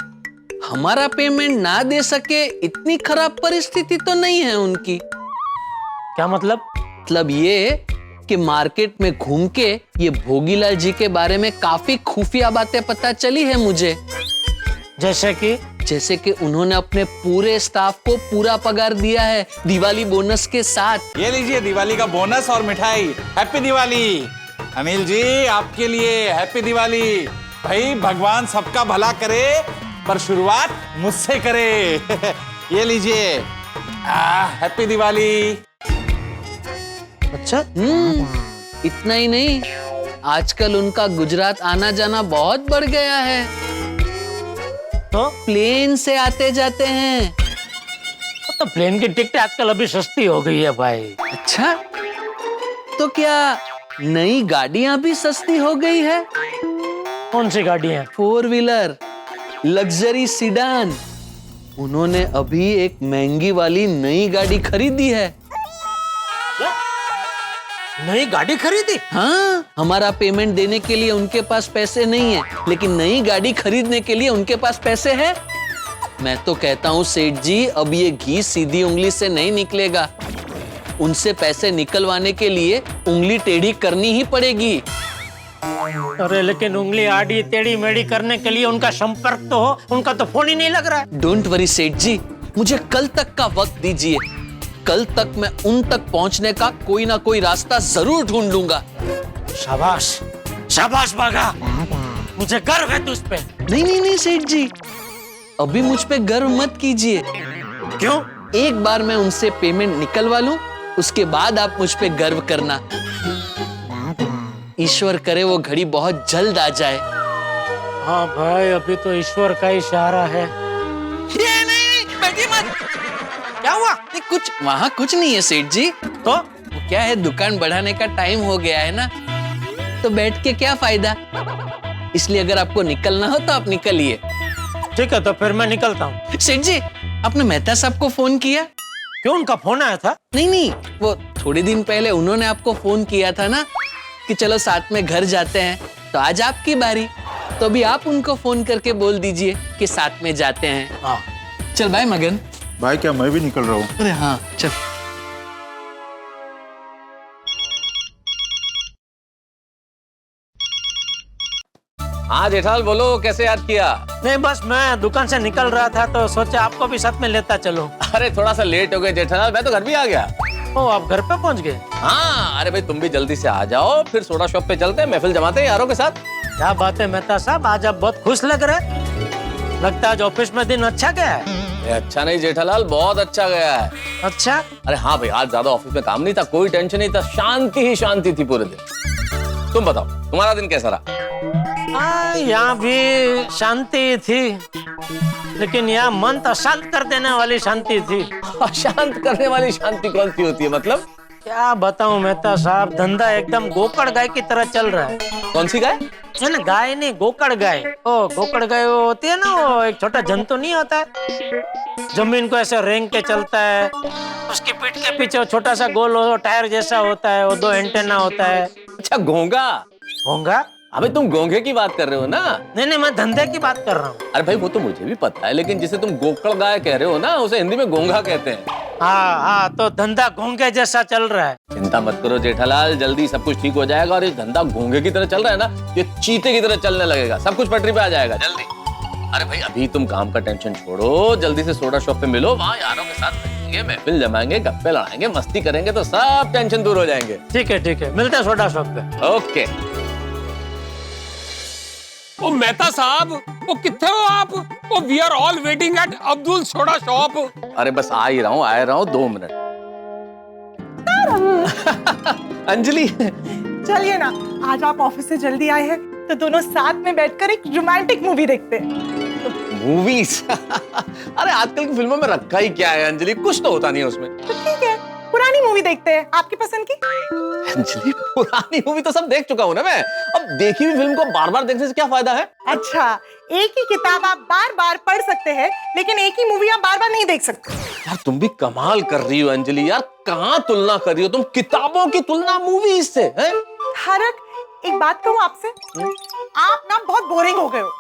[SPEAKER 1] हमारा पेमेंट ना दे सके इतनी खराब परिस्थिति तो नहीं है उनकी।
[SPEAKER 3] क्या मतलब?
[SPEAKER 1] मतलब ये कि मार्केट में घूम के ये भोगीलाल जी के बारे में काफी खुफिया बातें पता चली है मुझे। जैसे कि उन्होंने अपने पूरे स्टाफ को पूरा पगार दिया है दिवाली बोनस के साथ।
[SPEAKER 6] ये लीजिए दिवाली का बोनस और मिठाई। हैप्पी दिवाली अनिल जी, आपके लिए हैप्पी दिवाली। भाई भगवान सबका भला करे पर शुरुआत मुझसे करे। ये लीजिए, हैप्पी दिवाली।
[SPEAKER 3] अच्छा,
[SPEAKER 1] इतना ही नहीं, आजकल उनका गुजरात आना जाना बहुत बढ़ गया है,
[SPEAKER 3] तो
[SPEAKER 1] प्लेन से आते जाते हैं।
[SPEAKER 3] तो प्लेन की टिकट आजकल अभी सस्ती हो गई है भाई।
[SPEAKER 1] अच्छा, तो क्या नई गाड़ियां भी सस्ती हो गई है?
[SPEAKER 3] कौन सी गाड़ियां?
[SPEAKER 1] 4 व्हीलर, लग्जरी सीडान। उन्होंने अभी एक महंगी वाली नई गाड़ी खरीदी है।
[SPEAKER 3] नई गाड़ी खरीदी?
[SPEAKER 1] हाँ, हमारा पेमेंट देने के लिए उनके पास पैसे नहीं है, लेकिन नई गाड़ी खरीदने के लिए उनके पास पैसे हैं। मैं तो कहता हूँ सेठ जी, अब ये घी सीधी उंगली से नहीं निकलेगा। उनसे पैसे निकलवाने के लिए उंगली टेढ़ी करनी ही पड़ेगी।
[SPEAKER 3] अरे लेकिन उंगली आड़ी टेढ़ी मेढ़ी करने के लिए उनका संपर्क तो हो, उनका तो फोन ही नहीं लग रहा है।
[SPEAKER 1] डोंट वरी सेठ जी, मुझे कल तक का वक्त दीजिए। कल तक मैं उन तक पहुंचने का कोई ना कोई रास्ता जरूर ढूंढ लूंगा।
[SPEAKER 3] शाबाश, शाबाश बागा, मुझे गर्व है तुझ पे।
[SPEAKER 1] नहीं नहीं नहीं सेठ जी, अभी मुझ पे गर्व मत कीजिए।
[SPEAKER 3] क्यों?
[SPEAKER 1] एक बार मैं उनसे पेमेंट निकलवा लूं, उसके बाद आप मुझ पे गर्व करना। ईश्वर करे वो घड़ी बहुत जल्द आ जाए।
[SPEAKER 3] हाँ भाई, अभी तो ईश्वर का इशारा है।
[SPEAKER 1] ये नहीं, बैठिए मत। क्या हुआ? कुछ वहाँ कुछ नहीं है सेठ जी। तो क्या है, दुकान बढ़ाने का टाइम हो गया है ना, तो बैठ के क्या फायदा। इसलिए अगर आपको निकलना हो तो आप निकलिए।
[SPEAKER 3] ठीक है, तो फिर मैं निकलता हूँ।
[SPEAKER 1] सेठ जी, आपने मेहता साहब को फोन किया?
[SPEAKER 3] क्यों, उनका फोन आया था?
[SPEAKER 1] नहीं नहीं, वो थोड़े दिन पहले उन्होंने आपको फोन किया था ना कि चलो साथ में घर जाते हैं, तो आज आपकी बारी। तो अभी आप उनको फोन करके बोल दीजिए कि साथ में जाते हैं।
[SPEAKER 3] हाँ।
[SPEAKER 1] चल भाई मगन।
[SPEAKER 13] भाई क्या मैं भी निकल रहा हूँ?
[SPEAKER 1] अरे हाँ चल।
[SPEAKER 12] हाँ जेठालाल बोलो, कैसे याद किया?
[SPEAKER 3] नहीं बस मैं दुकान से निकल रहा था तो सोचा आपको भी साथ में लेता चलूं।
[SPEAKER 12] अरे थोड़ा सा लेट हो गए जेठालाल, मैं तो घर भी आ गया।
[SPEAKER 3] ओ, आप घर पे पहुंच गए?
[SPEAKER 12] हाँ, अरे भाई तुम भी जल्दी से आ जाओ, फिर सोडा शॉप पे चलते हैं, महफिल जमाते हैं यारों के साथ।
[SPEAKER 3] क्या बात है मेहता साहब, आज आप बहुत खुश लग रहे। लगता है आज ऑफिस में दिन अच्छा गया है।
[SPEAKER 12] अच्छा नहीं जेठालाल, बहुत अच्छा गया है।
[SPEAKER 3] अच्छा?
[SPEAKER 12] अरे हाँ भाई, आज ज्यादा ऑफिस में काम नहीं था, कोई टेंशन नहीं था, शांति ही शांति थी पूरे दिन। तुम बताओ, तुम्हारा दिन कैसा रहा?
[SPEAKER 3] हाँ, यहाँ भी शांति थी, लेकिन यहाँ मन तो शांत कर देने वाली शांति थी।
[SPEAKER 12] शांत करने वाली शांति कौन सी होती है मतलब?
[SPEAKER 3] क्या बताऊं मेहता साहब, धंधा एकदम गोकड़ गाय की तरह चल रहा है।
[SPEAKER 12] कौन सी गाय?
[SPEAKER 3] है ना, गाय नहीं, गोकड़ गाय। ओ गोकड़ गाय वो होती है ना, वो एक छोटा जंतु नहीं होता है, जमीन को ऐसे रेंग के चलता है, उसकी पीठ के पीछे वो छोटा सा गोल टायर जैसा होता है, वो 2 एंटेना होता है।
[SPEAKER 12] अच्छा, घोंगा।
[SPEAKER 3] घोंगा?
[SPEAKER 12] अबे तुम गोंगे की बात कर रहे हो ना?
[SPEAKER 3] नहीं, मैं धंधे की बात कर रहा हूँ।
[SPEAKER 12] अरे भाई वो तो मुझे भी पता है, लेकिन जिसे तुम गोकड़ गाय कह रहे हो ना, उसे हिंदी में गोंगा कहते हैं।
[SPEAKER 3] हाँ, तो धंधा घोंगे जैसा चल रहा है।
[SPEAKER 12] चिंता मत करो जेठालाल, जल्दी सब कुछ ठीक हो जाएगा। और ये धंधा घोंगे की तरह चल रहा है ना, ये चीते की तरह चलने लगेगा। सब कुछ पटरी पे आ जाएगा जल्दी। अरे भाई अभी तुम काम का टेंशन छोड़ो, जल्दी से सोडा शॉप पे मिलो, वहाँ यारों के साथ बैठेंगे, महफिल जमाएंगे, गप्पे लड़ाएंगे, मस्ती करेंगे, तो सब टेंशन दूर हो जाएंगे।
[SPEAKER 3] ठीक है, मिलते हैं सोडा शॉप पे।
[SPEAKER 12] ओके।
[SPEAKER 14] ओ मेहता साहब, वो कितने हो आप? Oh we are all waiting at Abdul soda shop.
[SPEAKER 12] अरे बस आ ही रहा हूँ 2 मिनट। अंजलि,
[SPEAKER 15] चलिए ना, आज आप ऑफिस से जल्दी आए हैं तो दोनों साथ में बैठकर एक रोमांटिक मूवी देखते हैं।
[SPEAKER 12] मूवीज? अरे आजकल की फिल्मों में रखा ही क्या है अंजलि, कुछ तो होता नहीं है उसमें।
[SPEAKER 15] तो ठीक है, पुरानी मूवी देखते हैं, आपकी पसंद की।
[SPEAKER 12] अंजलि पुरानी मूवी तो सब देख चुका हूँ ना मैं, अब देखी हुई फिल्म को बार बार देखने से क्या फायदा है?
[SPEAKER 15] अच्छा, एक ही किताब आप बार बार पढ़ सकते हैं, लेकिन एक ही मूवी आप बार बार नहीं देख सकते।
[SPEAKER 12] यार तुम भी कमाल कर रही हो अंजलि, यार कहाँ तुलना कर रही हो तुम, किताबों की तुलना मूवीज से है?
[SPEAKER 15] तारक, एक बात कहूँ आपसे, आप ना बहुत बोरिंग हो गए हो।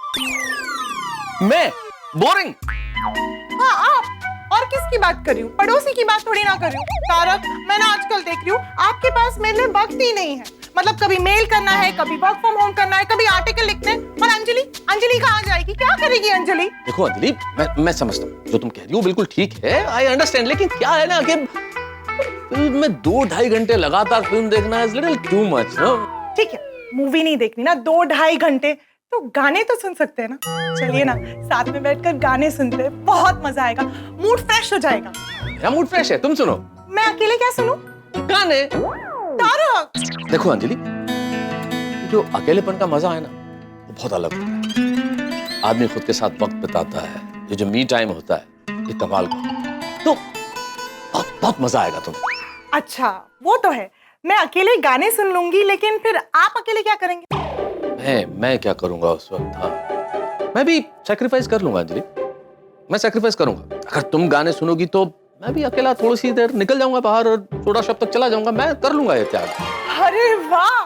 [SPEAKER 12] मैं बोरिंग?
[SPEAKER 15] हाँ आप, और किसकी बात कर रही हूँ? पड़ोसी की बात थोड़ी ना कर रही हूँ। तारक, मैं ना आजकल देख रही हूँ आपके पास मेरे लिए वक्त ही नहीं है। मतलब कभी मेल करना है, कभी वर्क फ्रॉम होम करना है, कभी आर्टिकल लिखना है। और अंजलि कहाँ जाएगी, क्या करेगी अंजलि?
[SPEAKER 12] देखो अंजलि, मैं समझता हूँ जो तुम कह रही हो बिल्कुल ठीक है, आई अंडरस्टैंड, लेकिन क्या है ना कि फिल्म में 2-2.5 घंटे लगातार फिल्म देखना इज लिटिल टू मच।
[SPEAKER 15] ठीक है, मूवी नहीं देखनी ना 2-2.5 घंटे, तो गाने तो सुन सकते हैं ना। चलिए ना, साथ में बैठकर गाने सुनते हैं, बहुत मजा आएगा, मूड फ्रेश हो जाएगा।
[SPEAKER 12] मेरा मूड फ्रेश है, तुम सुनो।
[SPEAKER 15] मैं अकेले क्या सुनूं? गाने। तारक,
[SPEAKER 12] देखो अंजलि, जो अकेलेपन का मजा है ना, वो बहुत अलग होता है। आदमी खुद के साथ वक्त बिताता है, ये जो मी टाइम होता है, ये कमाल का, तो बहुत मजा आएगा तुम्हें।
[SPEAKER 15] अच्छा, वो तो है, मैं अकेले गाने सुन लूंगी, लेकिन फिर आप अकेले क्या करेंगे?
[SPEAKER 12] मैं क्या करूंगा उस वक्त? हाँ, मैं भी सैक्रिफाइस कर लूंगा अंजलि, मैं सैक्रिफाइस करूंगा। अगर तुम गाने सुनोगी तो मैं भी अकेला थोड़ी सी देर निकल जाऊंगा बाहर और सोडा शॉप तक चला जाऊंगा, मैं कर लूंगा ये त्याग।
[SPEAKER 15] अरे वाह,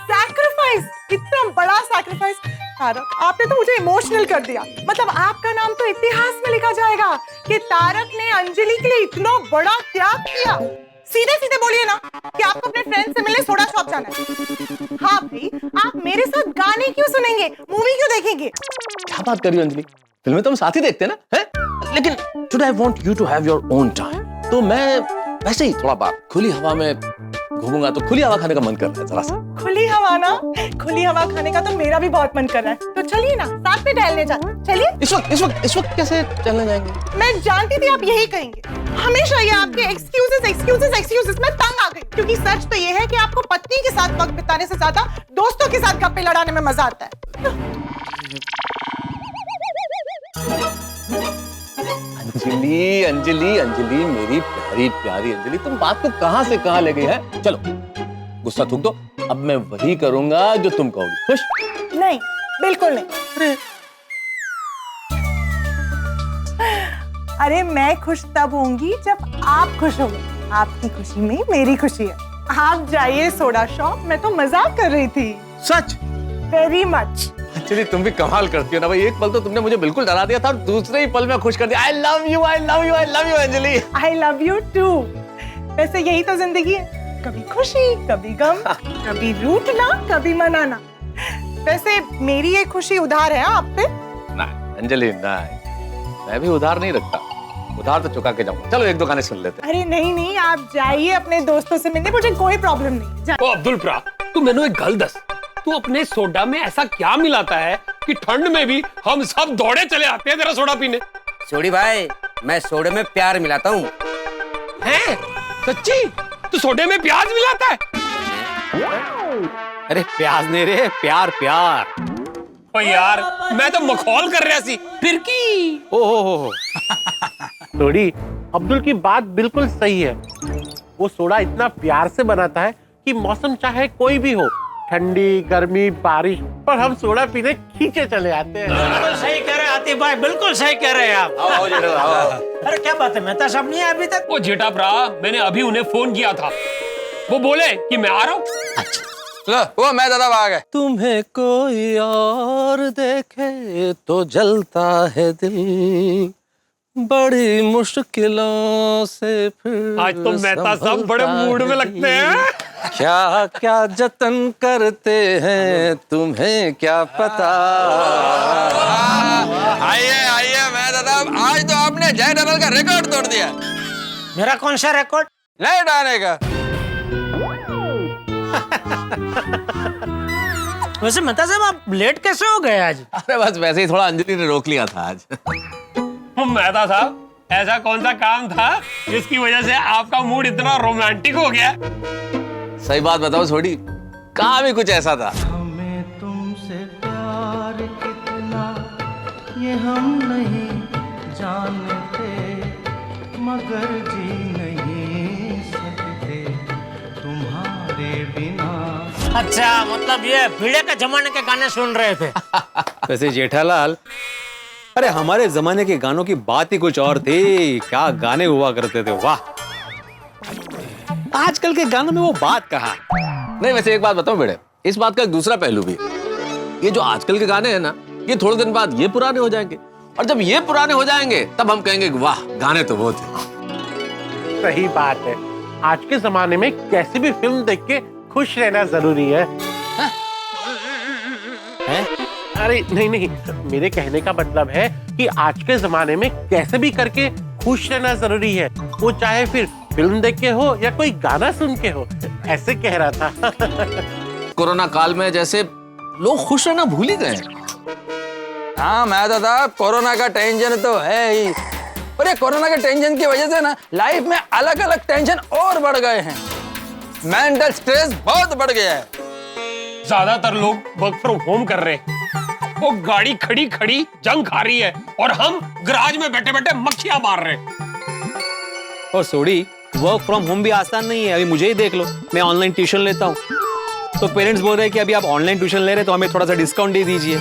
[SPEAKER 15] सैक्रिफाइस, इतना बड़ा सैक्रिफाइस। तारक, आपने तो मुझे इमोशनल कर दिया। मतलब आपका नाम तो इतिहास में लिखा जाएगा कि तारक ने अंजलि के लिए इतना बड़ा त्याग किया। सीधे सीधे बोलिए ना कि आपको अपने फ्रेंड से मिलने सोडा शॉप जाना है। हाँ भाई, आप मेरे साथ गाने क्यों सुनेंगे, मूवी क्यों देखेंगे?
[SPEAKER 12] क्या बात कर रही हो अंजलि, फिल्में तो हम साथ ही देखते हैं ना, हैं? लेकिन today I want you to have your own time, तो मैं वैसे ही थोड़ा बार खुली हवा में घूमूंगा, तो खुली हवा खाने का मन कर रहा है जरा सा।
[SPEAKER 15] खुली हवा ना, खुली हवा खाने का तो मेरा भी बहुत मन कर रहा है, तो चलिए ना साथ में टहलने जाते हैं। चलिए।
[SPEAKER 12] इस वक्त कैसे चलने जाएंगे?
[SPEAKER 15] मैं जानती थी आप यही कहेंगे, हमेशा ये आपके एक्सक्यूजेस में तंग आ गई, क्योंकि सच तो ये है कि आपको पत्नी के साथ वक्त बिताने से ज्यादा दोस्तों के साथ गप्पे लड़ाने में मजा आता है।
[SPEAKER 12] अंजलि मेरी प्यारी अंजलि, तुम बात को कहां से कहां ले गई है? चलो गुस्सा थूक दो, अब मैं वही करूंगा जो तुम कहोगी। खुश?
[SPEAKER 15] नहीं, बिल्कुल नहीं। अरे मैं खुश तब होंगी जब आप खुश होंगे, आपकी खुशी में मेरी खुशी है। आप जाइए सोडा शॉप, मैं तो मजाक कर रही थी।
[SPEAKER 12] सच?
[SPEAKER 15] Very much.
[SPEAKER 12] चलिए तुम भी कमाल करती हो ना भाई, एक पल तो तुमने मुझे बिल्कुल डरा दिया था और दूसरे ही पल में खुश कर दिया। I love you Anjali.
[SPEAKER 15] I love you too। वैसे यही तो जिंदगी है, कभी खुशी, कभी गम, कभी रूठना, कभी मनाना। वैसे मेरी ये खुशी उधार है आप पे?
[SPEAKER 12] नहीं अंजलि नहीं, मैं भी उधार नहीं रखता, उधार तो चुका के जाऊंगा। चलो 1-2 गाने सुन लेते हैं।
[SPEAKER 15] अरे नहीं, आप जाइए अपने दोस्तों से मिलने, मुझे कोई प्रॉब्लम नहीं।
[SPEAKER 14] ओ अब्दुल प्रा, तू मैंने एक गल दस, तू अपने सोडा में ऐसा क्या मिलाता है कि ठंड में भी हम सब दौड़े चले आते हैं तेरा सोडा पीने?
[SPEAKER 2] सोडी भाई, मैं सोडे में प्यार मिलाता हूँ।
[SPEAKER 14] हैं? सच्ची? तू सोडे में प्याज मिलाता है?
[SPEAKER 16] अरे प्याज नहीं रे, प्यार।
[SPEAKER 14] ओ यार, मैं तो मखौल कर रहा सी, फिर की?
[SPEAKER 16] ओहो सोडी, अब्दुल की बात बिल्कुल सही है। वो सोडा इतना प्यार से बनाता है कि मौसम चाहे कोई भी हो, ठंडी, गर्मी, बारिश, पर हम सोडा पीने खींचे चले आते हैं।
[SPEAKER 3] बिल्कुल सही कह रहे हैं आतिफ भाई, बिल्कुल सही कह रहे हैं आप। अरे क्या बात है, मेहता साहब नहीं है अभी तक?
[SPEAKER 14] ओ जेठा प्रा, मैंने अभी उन्हें फोन किया था, वो बोले कि मैं आ रहा हूँ।
[SPEAKER 3] अच्छा,
[SPEAKER 1] लो वो मैं दादा आ गए।
[SPEAKER 12] तुम्हें कोई और देखे तो जलता है दिल, बड़ी मुश्किलों से फिर
[SPEAKER 14] आज तो मेहता साहब बड़े मूड में लगते हैं।
[SPEAKER 12] क्या क्या जतन करते हैं तुम्हें क्या पता।
[SPEAKER 1] आइए आइए मैं दादा, आज तो आपने जय डरल का रिकॉर्ड तोड़ दिया।
[SPEAKER 3] मेरा कौन सा रिकॉर्ड?
[SPEAKER 1] लेट आने का।
[SPEAKER 3] वैसे मेहता साहब आप लेट कैसे हो गए आज?
[SPEAKER 12] अरे बस वैसे ही थोड़ा अंजलि ने रोक लिया था आज।
[SPEAKER 14] मेहता साहब ऐसा कौन सा काम था जिसकी वजह से आपका मूड इतना रोमांटिक हो गया?
[SPEAKER 12] सही बात बताओ छोड़ी, काम ही कुछ ऐसा था।
[SPEAKER 17] हमें तुमसे प्यार कितना ये हम नहीं जानते, मगर जी नहीं सकते तुम्हारे बिना।
[SPEAKER 3] अच्छा, मतलब ये भिड़े के जमाने के गाने सुन रहे थे।
[SPEAKER 18] वैसे जेठालाल, अरे हमारे जमाने के गानों की बात ही कुछ और थी। क्या गाने हुआ करते थे, वाह। आजकल के गानों में वो बात कहाँ।
[SPEAKER 12] नहीं वैसे एक बात बताओ बेटे, इस बात का एक दूसरा पहलू भी है। ये जो आजकल के गाने हैं ना, ये थोड़े दिन बाद ये पुराने हो जाएंगे, और जब ये पुराने हो जाएंगे तब हम कहेंगे कि वाह गाने तो वो थे।
[SPEAKER 16] सही बात है, आज के जमाने में कैसी भी फिल्म देख के खुश रहना जरूरी है। अरे नहीं नहीं, मेरे कहने का मतलब है कि आज के जमाने में कैसे भी करके खुश रहना जरूरी है, वो चाहे फिर फिल्म देख के हो या कोई गाना सुन के हो, ऐसे कह रहा था।
[SPEAKER 12] कोरोना काल में जैसे लोग खुश रहना भूल ही गए।
[SPEAKER 1] हाँ मैं दादा, कोरोना का टेंशन तो है ही, और ये कोरोना के टेंशन की वजह से ना लाइफ में अलग अलग टेंशन और बढ़ गए हैं। मेंटल स्ट्रेस बहुत बढ़ गया है।
[SPEAKER 14] ज्यादातर लोग वर्क फ्रॉम होम कर रहे हैं, वो गाड़ी खड़ी खड़ी जंग खा रही है और हम गराज में बैठे बैठे मक्खियां मार रहे हैं।
[SPEAKER 18] और सोडी, वर्क फ्रॉम होम भी आसान नहीं है। अभी मुझे ही देख लो, मैं ऑनलाइन ट्यूशन लेता हूँ, तो पेरेंट्स बोल रहे हैं कि अभी आप ऑनलाइन ट्यूशन ले रहे हैं तो हमें थोड़ा सा डिस्काउंट दे दीजिए।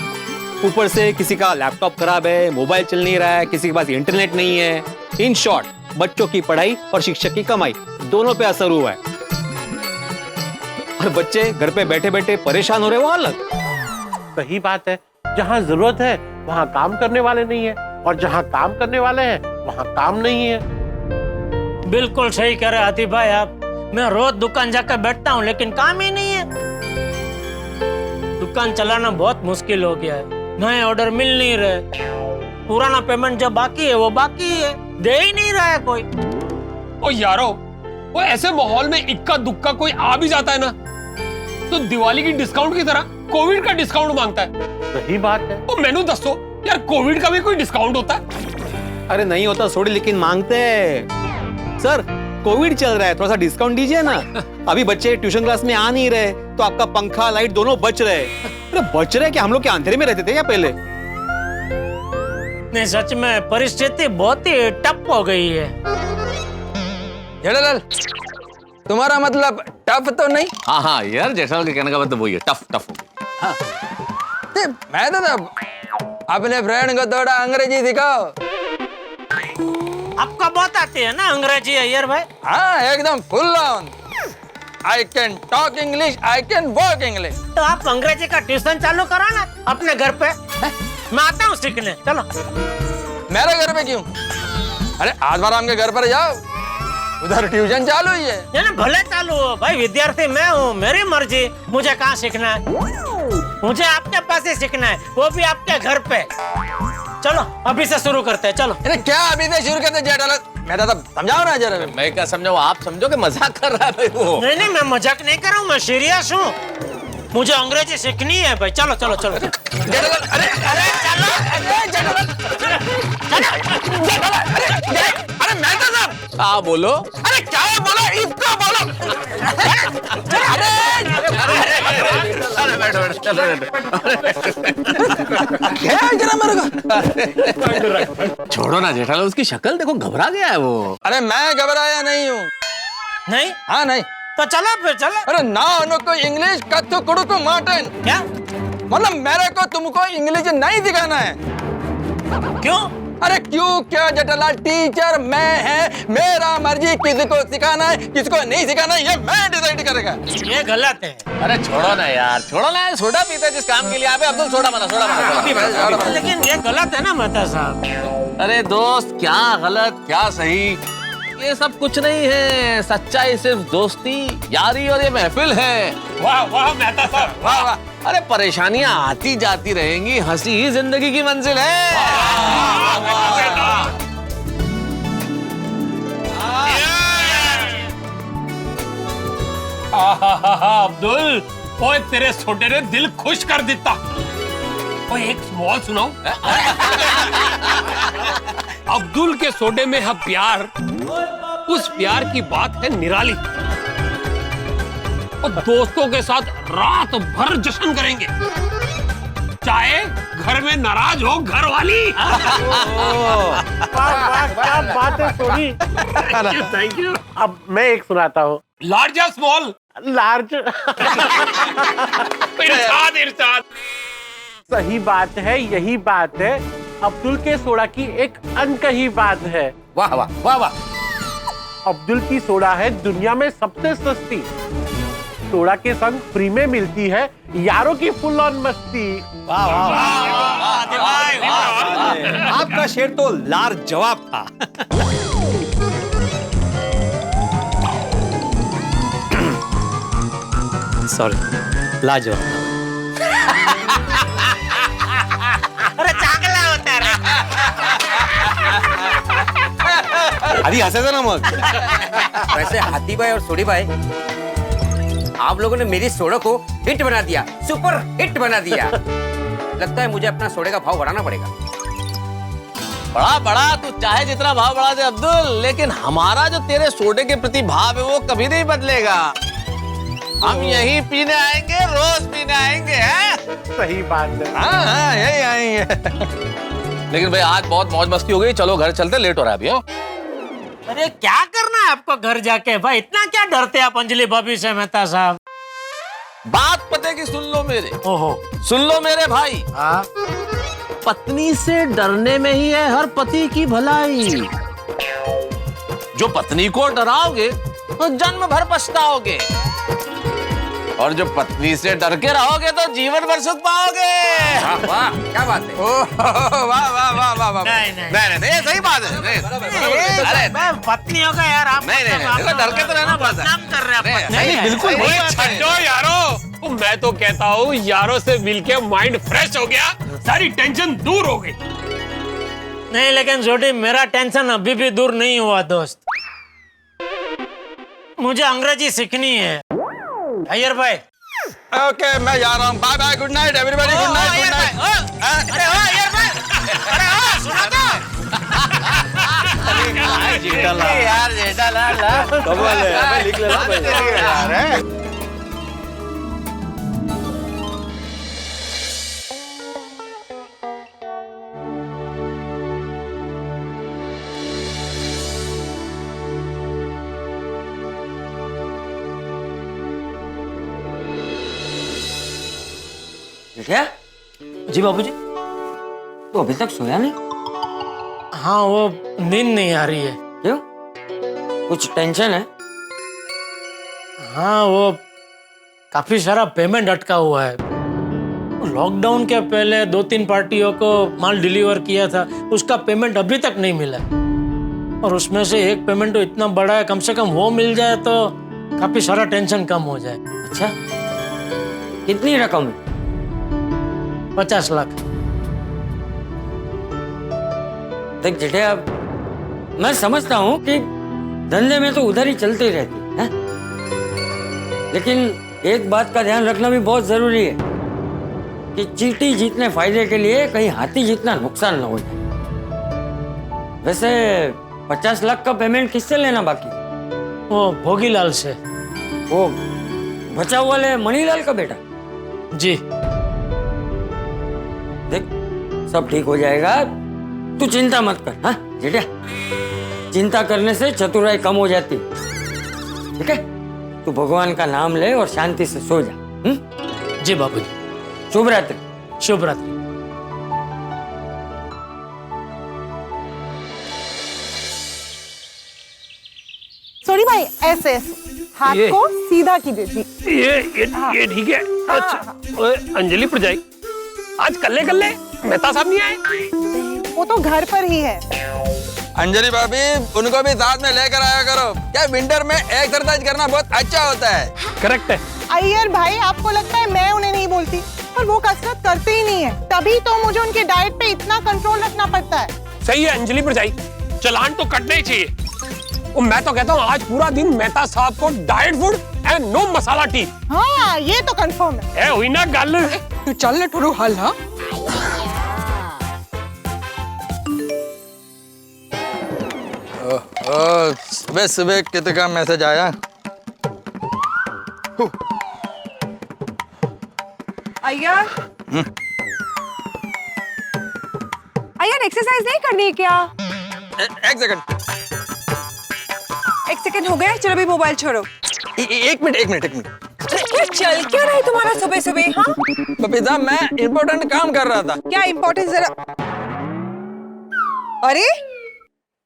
[SPEAKER 18] ऊपर से किसी का लैपटॉप खराब है, मोबाइल चल नहीं रहा है, किसी के पास इंटरनेट नहीं है। इन शॉर्ट, बच्चों की पढ़ाई और शिक्षक की कमाई दोनों पे असर हुआ है, और बच्चे घर पे बैठे बैठे परेशान हो रहे, वो अलग।
[SPEAKER 16] सही बात है, जहाँ जरूरत है वहाँ काम करने वाले नहीं है, और जहाँ काम करने वाले हैं वहाँ काम नहीं है।
[SPEAKER 3] बिल्कुल सही कह रहे हाथी भाई आप। मैं रोज दुकान जाकर बैठता हूँ लेकिन काम ही नहीं है। दुकान चलाना बहुत मुश्किल हो गया है, नए ऑर्डर मिल नहीं रहे, पुराना पेमेंट जो बाकी है वो बाकी है, दे ही नहीं रहा है कोई।
[SPEAKER 14] ओ यारो, वो ऐसे माहौल में इक्का दुक्का कोई आ भी जाता है ना, तो दिवाली की डिस्काउंट की तरह कोविड का डिस्काउंट मांगता है।
[SPEAKER 16] सही बात है।
[SPEAKER 14] ओ मैनू दसो यार, कोविड का भी कोई डिस्काउंट होता है?
[SPEAKER 18] अरे नहीं होता सोडी, लेकिन मांगते हैं। सर कोविड चल रहा है, थोड़ा सा डिस्काउंट दीजिए ना। अभी बच्चे ट्यूशन क्लास में आ नहीं रहे, तो आपका पंखा लाइट दोनों बच रहे। अरे बच रहे क्या, हम लोग क्या अंधेरे में रहते थे या पहले?
[SPEAKER 3] नहीं सच में परिस्थिति बहुत ही टफ हो गई है।
[SPEAKER 1] जेठालाल, तुम्हारा मतलब टफ तो नहीं?
[SPEAKER 12] हाँ हाँ यार, जेठालाल के कहने का मतलब वही है, टफ टफ।
[SPEAKER 1] हाँ मैं दादा अपने फ्रेंड को थोड़ा अंग्रेजी सिखाओ।
[SPEAKER 3] आपको बहुत आती है ना अंग्रेजी अय्यर भाई?
[SPEAKER 1] हाँ एकदम full on. I can talk English, I can work English।
[SPEAKER 3] तो आप अंग्रेजी का ट्यूशन चालू करो ना अपने घर पे, मैं आता हूँ सीखने। चलो।
[SPEAKER 1] मेरे घर पे क्यों? अरे आज बार के घर पर जाओ, उधर ट्यूशन चालू ही है।
[SPEAKER 3] ये ना भले चालू हो भाई, विद्यार्थी मैं हूँ, मेरी मर्जी, मुझे कहाँ सीखना है, मुझे आपके पास ही सीखना है, वो भी आपके घर पे। चलो अभी से शुरू करते हैं, चलो।
[SPEAKER 1] अरे क्या अभी से शुरू करते जेठालाल? मैं दादा समझाओ ना जरा।
[SPEAKER 12] मैं क्या समझाऊं, आप समझो कि मजाक कर रहा है भाई वो।
[SPEAKER 3] नहीं नहीं, मैं मजाक नहीं कर रहा हूँ, मैं सीरियस हूँ, मुझे अंग्रेजी सीखनी है भाई। चलो चलो चलो
[SPEAKER 1] जेठालाल, अरे अरे चलो, अरे जेठालाल, जेठालाल, अरे मैं तो साहब।
[SPEAKER 12] हाँ बोलो।
[SPEAKER 1] अरे क्या बोलो, इसको बोलो। अरे
[SPEAKER 12] बैठो बैठो, चलो
[SPEAKER 1] क्या जरा मेरे को
[SPEAKER 12] छोड़ो ना जेठालाल, उसकी शक्ल देखो, घबरा गया है वो।
[SPEAKER 1] अरे मैं घबराया नहीं हूँ।
[SPEAKER 3] नहीं?
[SPEAKER 1] हाँ नहीं।
[SPEAKER 3] तो चलो फिर चलो।
[SPEAKER 1] अरे ना उनको इंग्लिश कत्थु कुड़ुकु मार्टिन।
[SPEAKER 3] क्या
[SPEAKER 1] मतलब मेरे को तुमको इंग्लिश नहीं सिखाना है।
[SPEAKER 3] क्यों?
[SPEAKER 19] अरे क्यों क्या जेठालाल, टीचर मैं है, मेरा मर्जी, किसी को सिखाना है किसी को नहीं सिखाना है, ये मैं डिसाइड करेगा।
[SPEAKER 3] ये गलत है।
[SPEAKER 12] अरे छोड़ो ना यार, छोड़ो ना, सोडा पीते जिस काम के लिए आप अब्दुल, सोडा बना, सोडा बना।
[SPEAKER 3] लेकिन ये गलत है ना मेहता साहब।
[SPEAKER 12] अरे दोस्त, क्या गलत क्या सही, ये सब कुछ नहीं है। सच्चाई सिर्फ दोस्ती, यारी और ये महफिल है।
[SPEAKER 14] वाह वाह मेहता साहब,
[SPEAKER 12] वाह वाह। अरे परेशानियां आती जाती रहेंगी, हंसी ही जिंदगी की मंजिल है।
[SPEAKER 14] अब्दुल, ओए तेरे छोटे ने दिल खुश कर देता। ओए एक स्मॉल सुनाओ। अब्दुल के सोडे में है प्यार, उस प्यार की बात है निराली। और दोस्तों के साथ रात भर जश्न करेंगे, चाहे घर में नाराज हो घर वाली।
[SPEAKER 16] क्या बात है सोनी।
[SPEAKER 14] Thank you.
[SPEAKER 16] अब मैं एक सुनाता हूँ।
[SPEAKER 14] लार्ज या स्मॉल?
[SPEAKER 16] लार्ज।
[SPEAKER 14] इरशाद इरशाद।
[SPEAKER 16] सही बात है, यही बात है। अब्दुल के सोडा की एक अनकही बात है।
[SPEAKER 19] वाह वाह वाह वाह।
[SPEAKER 16] अब्दुल की सोडा है दुनिया में सबसे सस्ती। सोडा के संग फ्री में मिलती है यारों की फुल ऑन मस्ती।
[SPEAKER 18] वाह वाह वाह। आपका शेर तो लाजवाब था। सॉरी, लाजवाब।
[SPEAKER 3] अरे चाकला होता रे।
[SPEAKER 18] अभी हंसे थे ना मग।
[SPEAKER 2] वैसे हाथी भाई और सोडी भाई, आप लोगों ने मेरी सोडा को हिट बना दिया, सुपर हिट बना दिया। लगता है मुझे अपना सोडे का भाव बढ़ाना पड़ेगा।
[SPEAKER 12] बड़ा बड़ा तू चाहे जितना भाव बढ़ा दे अब्दुल, लेकिन हमारा जो तेरे सोडे के प्रति भाव है वो कभी नहीं बदलेगा। हम यही पीने आएंगे, रोज पीने आएंगे। हैं?
[SPEAKER 16] सही बात है।
[SPEAKER 12] हाँ, यही आएंगे। लेकिन भाई आज बहुत मौज मस्ती हो गई, चलो घर चलते, लेट हो रहा है अभी।
[SPEAKER 3] अरे क्या करना है आपको घर जाके भाई, इतना क्या डरते आप अंजलि भाभी से मेहता साहब?
[SPEAKER 12] बात पते की सुन लो मेरे।
[SPEAKER 3] ओहो,
[SPEAKER 12] सुन लो मेरे भाई।
[SPEAKER 3] हाँ।
[SPEAKER 12] पत्नी से डरने में ही है हर पति की भलाई। जो पत्नी को डराओगे तो जन्म भर पछताओगे, और जो पत्नी से डर के रहोगे तो जीवन भर सुख पाओगे।
[SPEAKER 2] वाह, क्या बात है।
[SPEAKER 12] वाह वाह वाह वाह वाह। नहीं, ये सही बात है।
[SPEAKER 3] अरे पत्नी होगा यार आप।
[SPEAKER 12] नहीं, डर के तो रहना पड़ता है।
[SPEAKER 3] कर रहे हैं।
[SPEAKER 12] नहीं, बिल्कुल नहीं।
[SPEAKER 14] छड्डो यारो, मैं तो कहता हूँ यारों से मिलके माइंड फ्रेश हो गया, सारी टेंशन दूर हो गई।
[SPEAKER 3] नहीं लेकिन छोटी, मेरा टेंशन अभी भी दूर नहीं हुआ दोस्त। मुझे अंग्रेजी सीखनी है। अय्यर भाई।
[SPEAKER 19] ओके, मैं जा रहा हूँ। Bye bye, good night everybody, good night, good night.
[SPEAKER 3] अरे ओ अय्यर भाई, अरे ओ सुनो तो।
[SPEAKER 12] यार जेठालाल
[SPEAKER 18] कमाल है, लिख लेना यार।
[SPEAKER 2] क्या?
[SPEAKER 3] जी बाबूजी।
[SPEAKER 2] तो अभी तक सोया नहीं?
[SPEAKER 3] हाँ, वो नींद नहीं आ रही है।
[SPEAKER 2] क्यों? कुछ टेंशन है?
[SPEAKER 3] हाँ, वो काफी सारा पेमेंट अटका हुआ है। लॉकडाउन के पहले 2-3 पार्टियों को माल डिलीवर किया था, उसका पेमेंट अभी तक नहीं मिला। और उसमें से एक पेमेंट तो इतना बड़ा है, कम से कम वो मिल जाए तो काफी सारा टेंशन कम हो जाए।
[SPEAKER 2] अच्छा, कितनी रकम है?
[SPEAKER 3] 50 लाख।
[SPEAKER 2] देख जेठिया, मैं समझता हूँ कि धंधे में तो उधर ही चलती रहती है, लेकिन एक बात का ध्यान रखना भी बहुत जरूरी है कि चींटी जीतने फायदे के लिए कहीं हाथी जितना नुकसान न हो जाए। वैसे 50 लाख का पेमेंट किससे लेना बाकी?
[SPEAKER 3] वो भोगीलाल से।
[SPEAKER 2] वो बचाव वाले मणिलाल का बेटा?
[SPEAKER 3] जी।
[SPEAKER 2] देख, सब ठीक हो जाएगा, तू चिंता मत कर। हाँ जेठिया, चिंता करने से चतुराई कम हो जाती, ठीक है? तू भगवान का नाम ले और शांति से सो जा।
[SPEAKER 3] जी बाबूजी।
[SPEAKER 2] शुभ रात्रि।
[SPEAKER 3] शुभ रात्रि।
[SPEAKER 15] ऐसे ऐसे हाथ
[SPEAKER 14] ये?
[SPEAKER 15] को सीधा कीजिए जी।
[SPEAKER 14] ये ठीक है। अच्छा ओए, अंजलि प्रजाई आज कल्ले कल्ले मेहता साहब नहीं आए?
[SPEAKER 15] वो तो घर पर ही है।
[SPEAKER 19] अंजलि भाभी उनको भी साथ में लेकर आया करो। क्या विंटर में एक्सरसाइज करना बहुत अच्छा होता है।
[SPEAKER 14] करेक्ट है।
[SPEAKER 15] अय्यर भाई, आपको लगता है मैं उन्हें नहीं बोलती, पर वो कसरत करते ही नहीं है, तभी तो मुझे उनके डाइट पे इतना कंट्रोल रखना पड़ता है।
[SPEAKER 14] सही है अंजलि प्रजाई, चलान तो कटने ही चाहिए। और मैं तो कहता हूँ आज पूरा दिन मेहता साहब को diet food and no masala tea.
[SPEAKER 15] हाँ ये तो कंफर्म है।
[SPEAKER 14] हुई ना गल।
[SPEAKER 15] तू चल न ठुरू हल। हाँ
[SPEAKER 19] सुबह सुबह कितने का मैसेज आया।
[SPEAKER 15] अय्यर, अय्यर एक्सरसाइज नहीं करनी है क्या?
[SPEAKER 19] एक सेकंड।
[SPEAKER 15] एक सेकंड हो गया, चलो अभी मोबाइल छोड़ो।
[SPEAKER 19] एक मिनट।
[SPEAKER 15] ये चल क्या रहा है तुम्हारा सुबह सुबह? हाँ
[SPEAKER 19] बबीता, मैं इम्पोर्टेंट काम कर रहा था।
[SPEAKER 15] क्या इम्पोर्टेंट जरा? अरे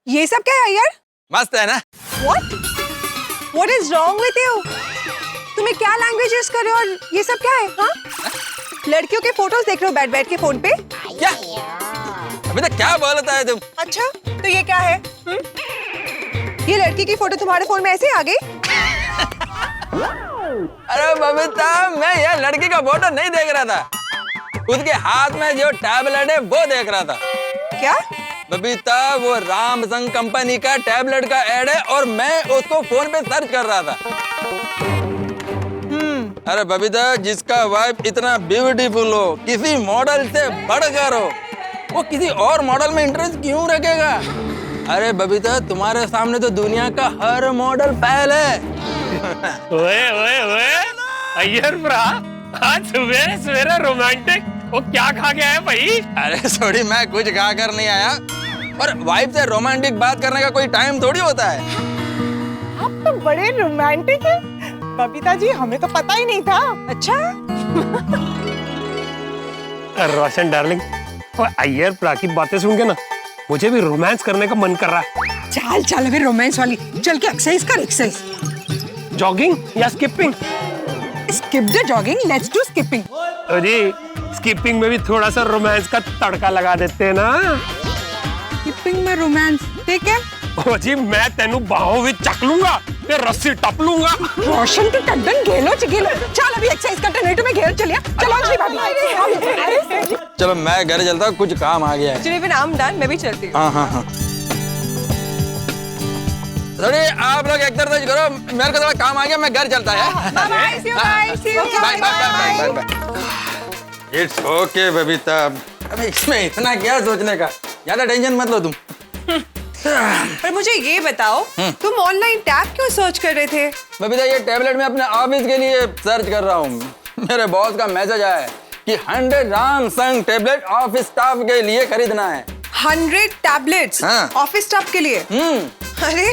[SPEAKER 15] ये सब क्या है अय्यर?
[SPEAKER 19] मस्त है ना?
[SPEAKER 15] What is wrong with you? तुम्हें क्या लैंग्वेज यूज कर रहे हो और ये सब क्या है? हाँ? लड़कियों के फोटोज देख रहे हो बैठ के फोन पे?
[SPEAKER 19] क्या? अभी तक क्या बोलता है तुम?
[SPEAKER 15] अच्छा तो ये क्या है? ये लड़की की फोटो तुम्हारे फोन में ऐसे आ गई?
[SPEAKER 19] अरे बबीता, मैं ये लड़की का फोटो नहीं देख रहा था, उसके हाथ में जो टैबलेट है वो देख रहा था।
[SPEAKER 15] क्या?
[SPEAKER 19] बबीता, वो रामसंग कंपनी का टैबलेट का ऐड है और मैं उसको फोन पे सर्च कर रहा था। अरे बबीता, जिसका वाइफ इतना ब्यूटीफुल हो, किसी मॉडल से बढ़कर हो, वो किसी और मॉडल में इंटरेस्ट क्यों रखेगा? अरे बबीता, तुम्हारे सामने तो दुनिया का हर मॉडल फेल है।
[SPEAKER 14] ओए अय्यर ब्रा, आज सुबह सवेरे रोमांटिक वो क्या खा गया है भाई?
[SPEAKER 19] अरे सॉरी, मैं कुछ खा कर नहीं आया, और वाइफ से रोमांटिक बात करने का कोई टाइम थोड़ी होता है।
[SPEAKER 15] आप तो बड़े रोमांटिक हैं बबीता जी, हमें तो पता ही नहीं था। अच्छा
[SPEAKER 14] रोशन डार्लिंग, अय्यर ब्रा की बातें सुन के ना मुझे भी रोमांस करने का मन कर रहा है।
[SPEAKER 15] चल अभी रोमांस वाली, चल के एक्सरसाइज कर। एक्सरसाइज
[SPEAKER 14] जॉगिंग या skipping?
[SPEAKER 15] Skip the jogging, let's do skipping.
[SPEAKER 14] अरे स्किपिंग में भी थोड़ा सा रोमांस का तड़का लगा देते हैं ना।
[SPEAKER 15] स्किपिंग में रोमांस, ठीक है?
[SPEAKER 14] ओ जी, मैं तेनू बाहों में चक लूंगा, ते रस्सी टप लूंगा।
[SPEAKER 15] रोशन तो टड्डन घेलो। चल अभी एक्सरसाइज करते, नहीं तो मैं घेर चलिए। चलो अंजलि भाभी।
[SPEAKER 19] चलो मैं घर चलता हूँ, कुछ काम आ गया है।
[SPEAKER 15] चलिए फिर I'm done, मैं भी चलती हूँ।
[SPEAKER 19] हाँ। थोड़ी आप लोग एक्सरसाइज करो, मेरे को थोड़ा काम आ गया, मैं घर चलता है। बाय। इट्स ओके बबीता, अब इसमें इतना क्या सोचने का, ज्यादा टेंशन मत लो तुम।
[SPEAKER 15] पर मुझे ये बताओ, तुम ऑनलाइन टैब क्यों सर्च कर रहे थे?
[SPEAKER 19] बबीता, ये टैबलेट में अपने ऑफिस के लिए सर्च कर रहा हूँ। मेरे बॉस का मैसेज आया है कि 100 रामसंग टैबलेट ऑफिस स्टाफ के लिए खरीदना है।
[SPEAKER 15] 100 टैबलेट्स ऑफिस स्टाफ के लिए? अरे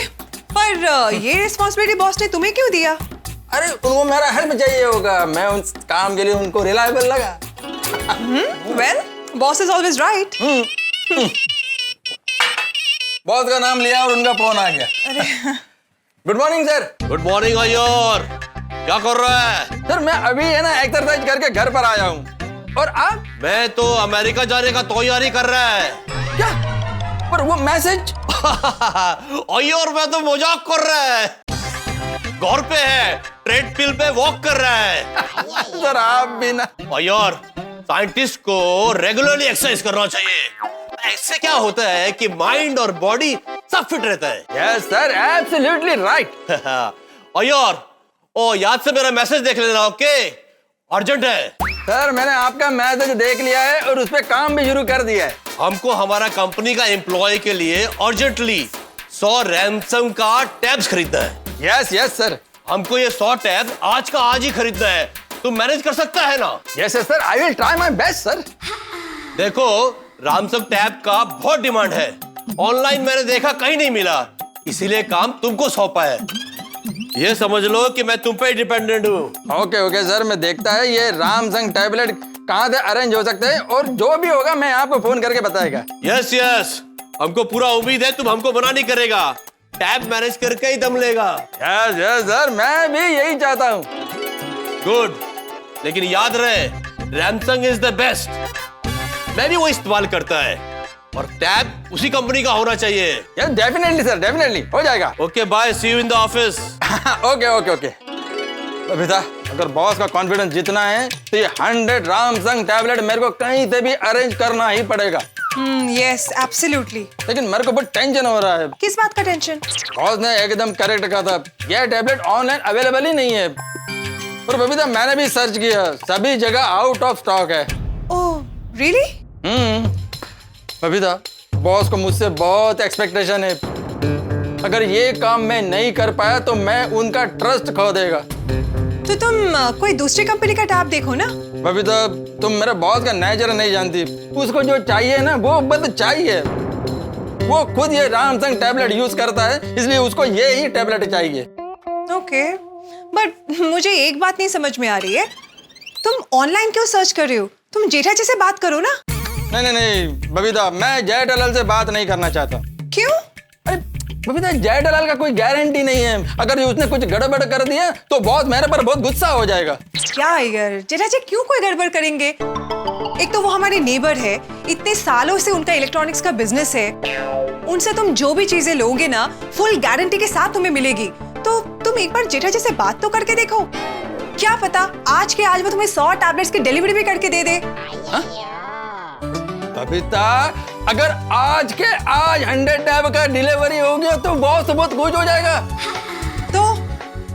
[SPEAKER 15] पर ये रिस्पॉन्सिबिलिटी बॉस ने तुम्हें क्यों दिया?
[SPEAKER 19] अरे उनको मेरा हेल्प चाहिए होगा, मैं उस काम के लिए उनको रिलायबल लगा।
[SPEAKER 15] Well, boss is always right.
[SPEAKER 19] Boss का नाम लिया और उनका फोन आ गया। Good morning sir.
[SPEAKER 12] Good morning Iyer, क्या कर रहा है?
[SPEAKER 19] सर मैं अभी है ना एक्सरसाइज करके घर पर आया हूँ। और आप?
[SPEAKER 12] मैं तो अमेरिका जाने का तैयारी कर रहा है।
[SPEAKER 19] क्या? पर वो मैसेज?
[SPEAKER 12] अय्यर, मैं तो मजाक कर रहा है। घर पे है, ट्रेडमिल पे वॉक कर रहा है।
[SPEAKER 19] सर आप भी ना।
[SPEAKER 12] अय्यर, साइंटिस्ट को रेगुलरली एक्सरसाइज करना चाहिए। इससे क्या होता है कि माइंड और बॉडी सब फिट रहता है।
[SPEAKER 19] Yes sir, absolutely right.
[SPEAKER 12] Iyer, ओ याद से मेरा मैसेज देख लेना, ओके? अर्जेंट है।
[SPEAKER 19] सर मैंने आपका मैसेज देख लिया है और उस पे काम भी शुरू कर दिया है।
[SPEAKER 12] हमको हमारा कंपनी का एम्प्लॉय के लिए अर्जेंटली 100 रैमसंग का टैब्स खरीदना है।
[SPEAKER 19] यस सर,
[SPEAKER 12] हमको ये 100 टैब आज का आज ही खरीदना है। तुम मैनेज कर सकता है ना?
[SPEAKER 19] Yes sir, I will try my best sir.
[SPEAKER 12] देखो, रामसंग टैब का बहुत डिमांड है, ऑनलाइन मैंने देखा कहीं नहीं मिला, इसीलिए काम तुमको सौंपा है। ये समझ लो कि मैं तुम पे डिपेंडेंट हूँ।
[SPEAKER 19] ओके सर, मैं देखता है ये रामसंग टैबलेट कहाँ से अरेंज हो सकते हैं, और जो भी होगा मैं आपको फोन करके बताएगा।
[SPEAKER 12] यस, हमको पूरा उम्मीद है तुम हमको मना नहीं करेगा।
[SPEAKER 20] टैब मैनेज करके ही दम लेगा।
[SPEAKER 19] यस यस सर, मैं भी यही चाहता हूँ।
[SPEAKER 20] गुड, लेकिन याद रहे सैमसंग इज द बेस्ट। मैं भी वो इस्तेमाल करता है और टैब उसी कंपनी का होना चाहिए।
[SPEAKER 19] यस डेफिनेटली सर, डेफिनेटली हो जाएगा।
[SPEAKER 20] Okay bye, see you in the office.
[SPEAKER 19] Okay okay okay. Babita, अगर बॉस का कॉन्फिडेंस जितना है तो ये 100 रामसंग टैबलेट मेरे को कहीं से भी अरेंज करना ही पड़ेगा।
[SPEAKER 15] Yes absolutely.
[SPEAKER 19] लेकिन मेरे को बहुत टेंशन हो रहा है।
[SPEAKER 15] किस बात का टेंशन?
[SPEAKER 19] बॉस ने एकदम करेक्ट कहा था, यह टैबलेट ऑनलाइन अवेलेबल ही नहीं है। और बबीता मैंने भी सर्च किया, सभी जगह आउट ऑफ स्टॉक है।
[SPEAKER 15] Oh really?
[SPEAKER 19] बबीता, बॉस को मुझसे बहुत एक्सपेक्टेशन है। अगर ये काम मैं नहीं कर पाया तो मैं उनका ट्रस्ट खो देगा।
[SPEAKER 15] तो तुम कोई दूसरी कंपनी का टैब देखो ना।
[SPEAKER 19] बबीता, तुम मेरे बॉस का नेचर नहीं जानती। उसको जो चाहिए ना वो बस चाहिए। वो खुद ये रामसंग टैबलेट यूज करता है, इसलिए उसको ये ही टैबलेट चाहिए।
[SPEAKER 15] ओके, बट मुझे एक बात नहीं समझ में आ रही है। तुम ऑनलाइन क्यों सर्च कर रहे हो? तुम जेठा जी से बात करो ना।
[SPEAKER 19] नहीं नहीं नहीं बबीता, मैं जय दलाल से बात नहीं करना चाहता।
[SPEAKER 15] क्यों?
[SPEAKER 19] अरे बबीता, जय दलाल का कोई गारंटी नहीं है। अगर उसने कुछ गड़बड़ कर दिया तो बॉस मेरे पर बहुत गुस्सा हो जाएगा।
[SPEAKER 15] क्या यार, जेठा जी क्यों कोई गड़बड़ करेंगे? एक तो वो हमारे नेबर है, इतने सालों से उनका इलेक्ट्रॉनिक्स का बिजनेस है। उनसे तुम जो भी चीजें लोगे ना फुल गारंटी के साथ तुम्हें मिलेगी। तो तुम एक बार जेठा जी से बात तो करके देखो। क्या पता आज के आज वो तुम्हें 100 टैबलेट्स की डिलीवरी भी करके दे दे।
[SPEAKER 19] बबीता, अगर आज के आज 100 टैब का डिलीवरी हो गया तो बॉस तो बहुत खुश हो जाएगा।
[SPEAKER 15] तो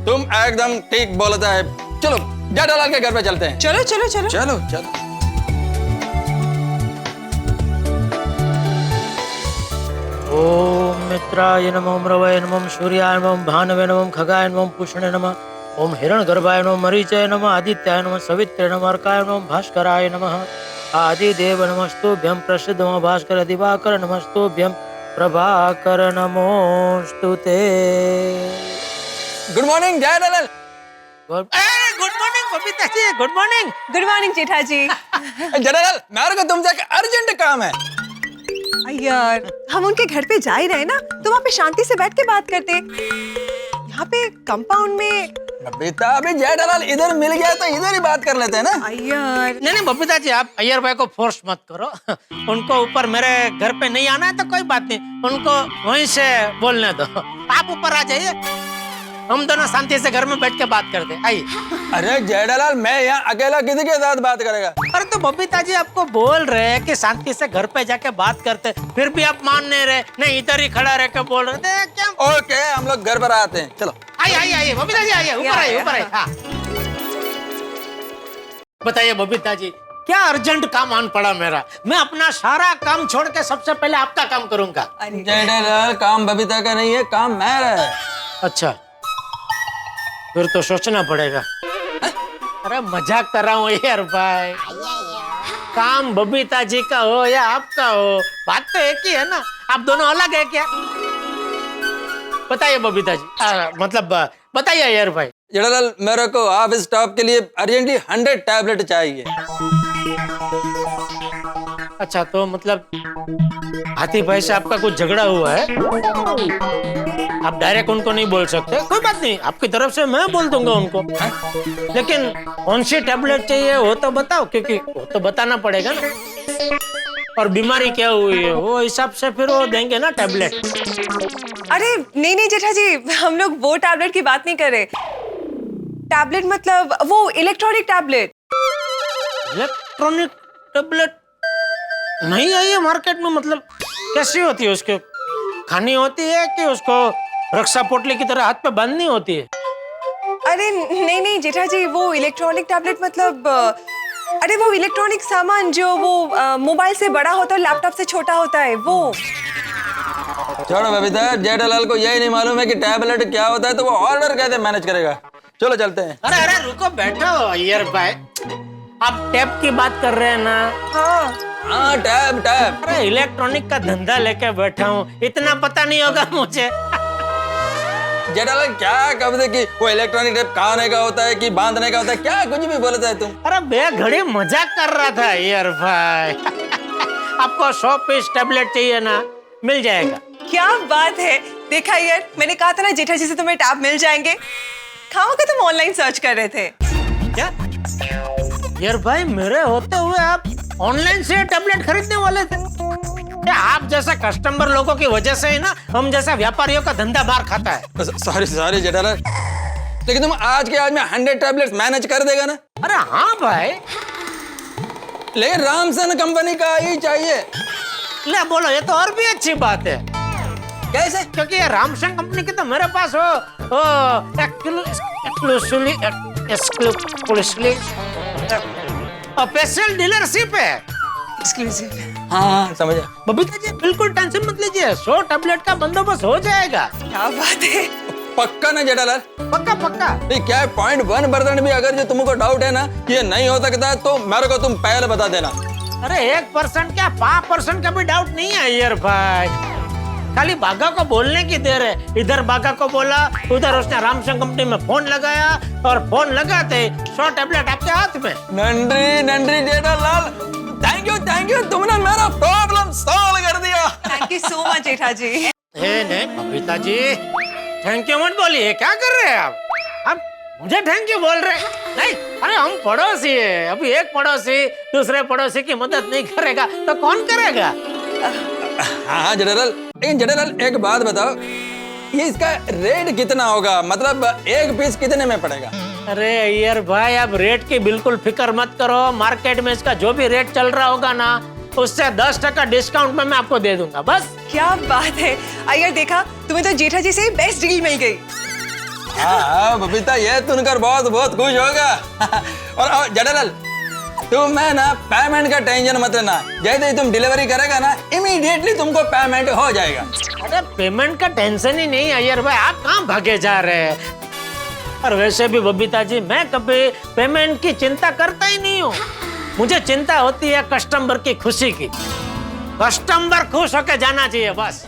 [SPEAKER 19] तुम एकदम ठीक बोलता है। चलो जय दलाल के घर पे चलते हैं।
[SPEAKER 15] चलो चलो चलो
[SPEAKER 19] चलो चलो।
[SPEAKER 3] ओम मित्राय नमः, मृवये नमः, सूर्याय नमः, भानवे नमः, खगाय नमः, पूषणे नमः, ओम हिरण्यगर्भाय नमः, मरीचाय नमः, आदित्याय नमः, सवित्रे नमः, अर्काय नमः, भास्कराय नमः, आदिदेव नमस्तुभ्यं, प्रसिद्ध नमः, भास्कर दिवाकर नमस्तुभ्यं, प्रभाकर नमोस्तुते।
[SPEAKER 19] Good morning Jai Dalal.
[SPEAKER 3] Good morning Babita ji. Good morning.
[SPEAKER 15] Good morning Jetha ji.
[SPEAKER 19] Jai Dalal, मेरे को तुमसे एक अर्जेंट काम है।
[SPEAKER 15] यार हम उनके घर पे जा ही रहे ना, तो वहाँ पे शांति से बैठ के बात करते। यहाँ पे कंपाउंड में
[SPEAKER 19] बबीता, अभी जय दलाल इधर मिल गया तो इधर ही बात कर लेते हैं ना।
[SPEAKER 15] यार
[SPEAKER 3] नहीं नहीं बबीता जी, आप अय्यर भाई को फोर्स मत करो। उनको ऊपर मेरे घर पे नहीं आना है तो कोई बात नहीं, उनको वहीं से बोलने दो। आप ऊपर आ जाइए, हम दोनों शांति से घर में बैठ के बात करते। आइए।
[SPEAKER 19] अरे जय दलाल, मैं यहाँ अकेला किसी के साथ बात करेगा?
[SPEAKER 3] अरे तो बबीता जी आपको बोल रहे हैं कि शांति से घर पे जाके बात करते, फिर भी आप मान नहीं रहे। नहीं इधर ही खड़ा रह के बोल रहे थे क्या?
[SPEAKER 19] ओके, हम लोग घर पर आते हैं। चलो
[SPEAKER 3] आइए आइए आइए बबीता जी, आइए ऊपर आइए, ऊपर आइए। हाँ बताइए बबीता जी, क्या अर्जेंट काम आन पड़ा मेरा? मैं अपना सारा काम छोड़ के सबसे पहले आपका काम करूंगा।
[SPEAKER 19] जय दलाल, काम बबीता का नहीं है, काम मेरा है।
[SPEAKER 3] अच्छा, फिर तो सोचना पड़ेगा। अरे मजाक कर रहा हूँ यार भाई। काम बबीता जी का हो या आपका हो, बात तो एक ही है ना। आप दोनों अलग है क्या? बताइए बबीता जी, मतलब बताइए यार भाई।
[SPEAKER 19] जय दलाल, मेरे को ऑफिस स्टाफ के लिए अर्जेंटली 100 टैबलेट चाहिए।
[SPEAKER 3] अच्छा, तो मतलब हाथी भाई से आपका कुछ झगड़ा हुआ है? आप डायरेक्ट उनको नहीं बोल सकते? कोई बात नहीं, आपकी तरफ से मैं बोल दूंगा उनको। लेकिन कौन सी टैबलेट चाहिए वो तो बताओ, क्योंकि वो तो बताना पड़ेगा ना। और बीमारी क्या हुई है वो हिसाब से फिर वो देंगे ना टैबलेट।
[SPEAKER 15] अरे नहीं नहीं जेठा जी, हम लोग वो टैबलेट की बात नहीं कर रहे। टैबलेट मतलब वो इलेक्ट्रॉनिक टैबलेट।
[SPEAKER 3] इलेक्ट्रॉनिक टैबलेट नहीं आई है मार्केट में? मतलब कैसी होती है? उसके खानी होती है कि उसको रक्षा पोटली की तरह हाथ पे बांधनी होती है?
[SPEAKER 15] अरे नहीं नहीं जेठा जी, वो इलेक्ट्रॉनिक टैबलेट मतलब अरे वो इलेक्ट्रॉनिक सामान जो वो मोबाइल से बड़ा होता है, लैपटॉप से छोटा होता है, वो।
[SPEAKER 19] छोड़ो बबीता, जय दलाल को यही नहीं मालूम है कि टैबलेट क्या होता है, तो वो ऑर्डर कैसे मैनेज करेगा। चलो चलते हैं।
[SPEAKER 3] अरे अरे रुको, बैठो अय्यर भाई। आप टैब की बात कर रहे हैं ना?
[SPEAKER 19] हाँ टैब टैब।
[SPEAKER 3] अरे इलेक्ट्रॉनिक का धंधा लेके बैठा हूँ, इतना पता नहीं होगा मुझे।
[SPEAKER 19] जय दलाल, क्या कब से कि वो इलेक्ट्रॉनिक टैब खाने का होता है कि बांधने का होता है, क्या कुछ भी बोलता है तुम।
[SPEAKER 3] अरे बेघड़ी मजाक कर रहा था यार भाई। आपको 100 पीस टैबलेट चाहिए ना, मिल जाएगा।
[SPEAKER 15] क्या बात है, देखा यार, मैंने कहा था ना जेठा जी से तुम्हें टैब मिल जाएंगे। खाओ कि तुम ऑनलाइन सर्च कर रहे थे।
[SPEAKER 3] क्या यार भाई, मेरे होते हुए आप ऑनलाइन से टैबलेट खरीदने वाले थे? क्या आप जैसा कस्टमर लोगों की वजह से ही ना हम जैसा व्यापारियों का धंधा मार खाता है।
[SPEAKER 19] सॉरी जेठालाल, लेकिन तुम आज के आज में 100 टैबलेट्स मैनेज कर देगा ना?
[SPEAKER 3] अरे हाँ भाई,
[SPEAKER 19] लेकिन रामसन कंपनी का ही चाहिए।
[SPEAKER 3] ले बोलो, ये तो और भी अच्छी बात है।
[SPEAKER 19] कैसे?
[SPEAKER 3] क्योंकि ये रामसन कंपनी की तो मेरे पास हो स्पेशल डीलरशिप है।
[SPEAKER 15] एक्सक्लूसिव।
[SPEAKER 19] हाँ समझा।
[SPEAKER 3] बबीता जी बिल्कुल टेंशन मत लीजिए, 100 टैबलेट का बंदोबस्त हो जाएगा।
[SPEAKER 15] क्या बात है।
[SPEAKER 19] पक्का ना जेठालाल?
[SPEAKER 3] पक्का पक्का।
[SPEAKER 19] क्या है 0.1% भी अगर जो तुमको डाउट है ना ये नहीं हो सकता तो मेरे को तुम पहले बता देना।
[SPEAKER 3] अरे 1% क्या 5% का भी डाउट नहीं है यार भाई। खाली बागा को बोलने की देर है। इधर बागा को बोला, उधर उसने रामसन कंपनी में फोन लगाया और फोन लगाते 100 टैबलेट आपके हाथ में।
[SPEAKER 19] नंद्री जेठालाल, थैंक यू, तुमने मेरा प्रॉब्लम सॉल्व कर दिया।
[SPEAKER 15] थैंक यू सो मच जेठा जी।
[SPEAKER 3] नहीं बबीता जी, थैंक यू मत बोलिए। क्या कर रहे हैं आप मुझे थैंक यू बोल रहे? नहीं, अरे हम पड़ोसी है। अभी एक पड़ोसी दूसरे पड़ोसी की मदद नहीं करेगा तो कौन करेगा?
[SPEAKER 19] हाँ जेठालाल, लेकिन जेठालाल एक बात बताओ, ये इसका रेट कितना होगा? मतलब एक पीस कितने में पड़ेगा?
[SPEAKER 3] अरे यार भाई, आप रेट की बिल्कुल फिक्र मत करो। मार्केट में इसका जो भी रेट चल रहा होगा ना, उससे 10% डिस्काउंट में मैं आपको दे दूंगा बस।
[SPEAKER 15] क्या बात है अय्यर, देखा तुम्हें तो जेठा जी से बेस्ट डील मिल गई।
[SPEAKER 19] हाँ बबीता, ये सुनकर बहुत खुश होगा। और जेठालाल, तुम मैं ना पेमेंट का टेंशन मत लेना। जैसे ही तुम डिलीवरी करेगा ना, इमीडिएटली तुमको पेमेंट हो जाएगा।
[SPEAKER 3] अरे पेमेंट का टेंशन ही नहीं अय्यर भाई, आप कहाँ भागे जा रहे हैं? और वैसे भी बबीता जी, मैं कभी पेमेंट की चिंता करता ही नहीं हूँ। मुझे चिंता होती है कस्टमर की खुशी की। कस्टमर खुश होकर जाना चाहिए बस।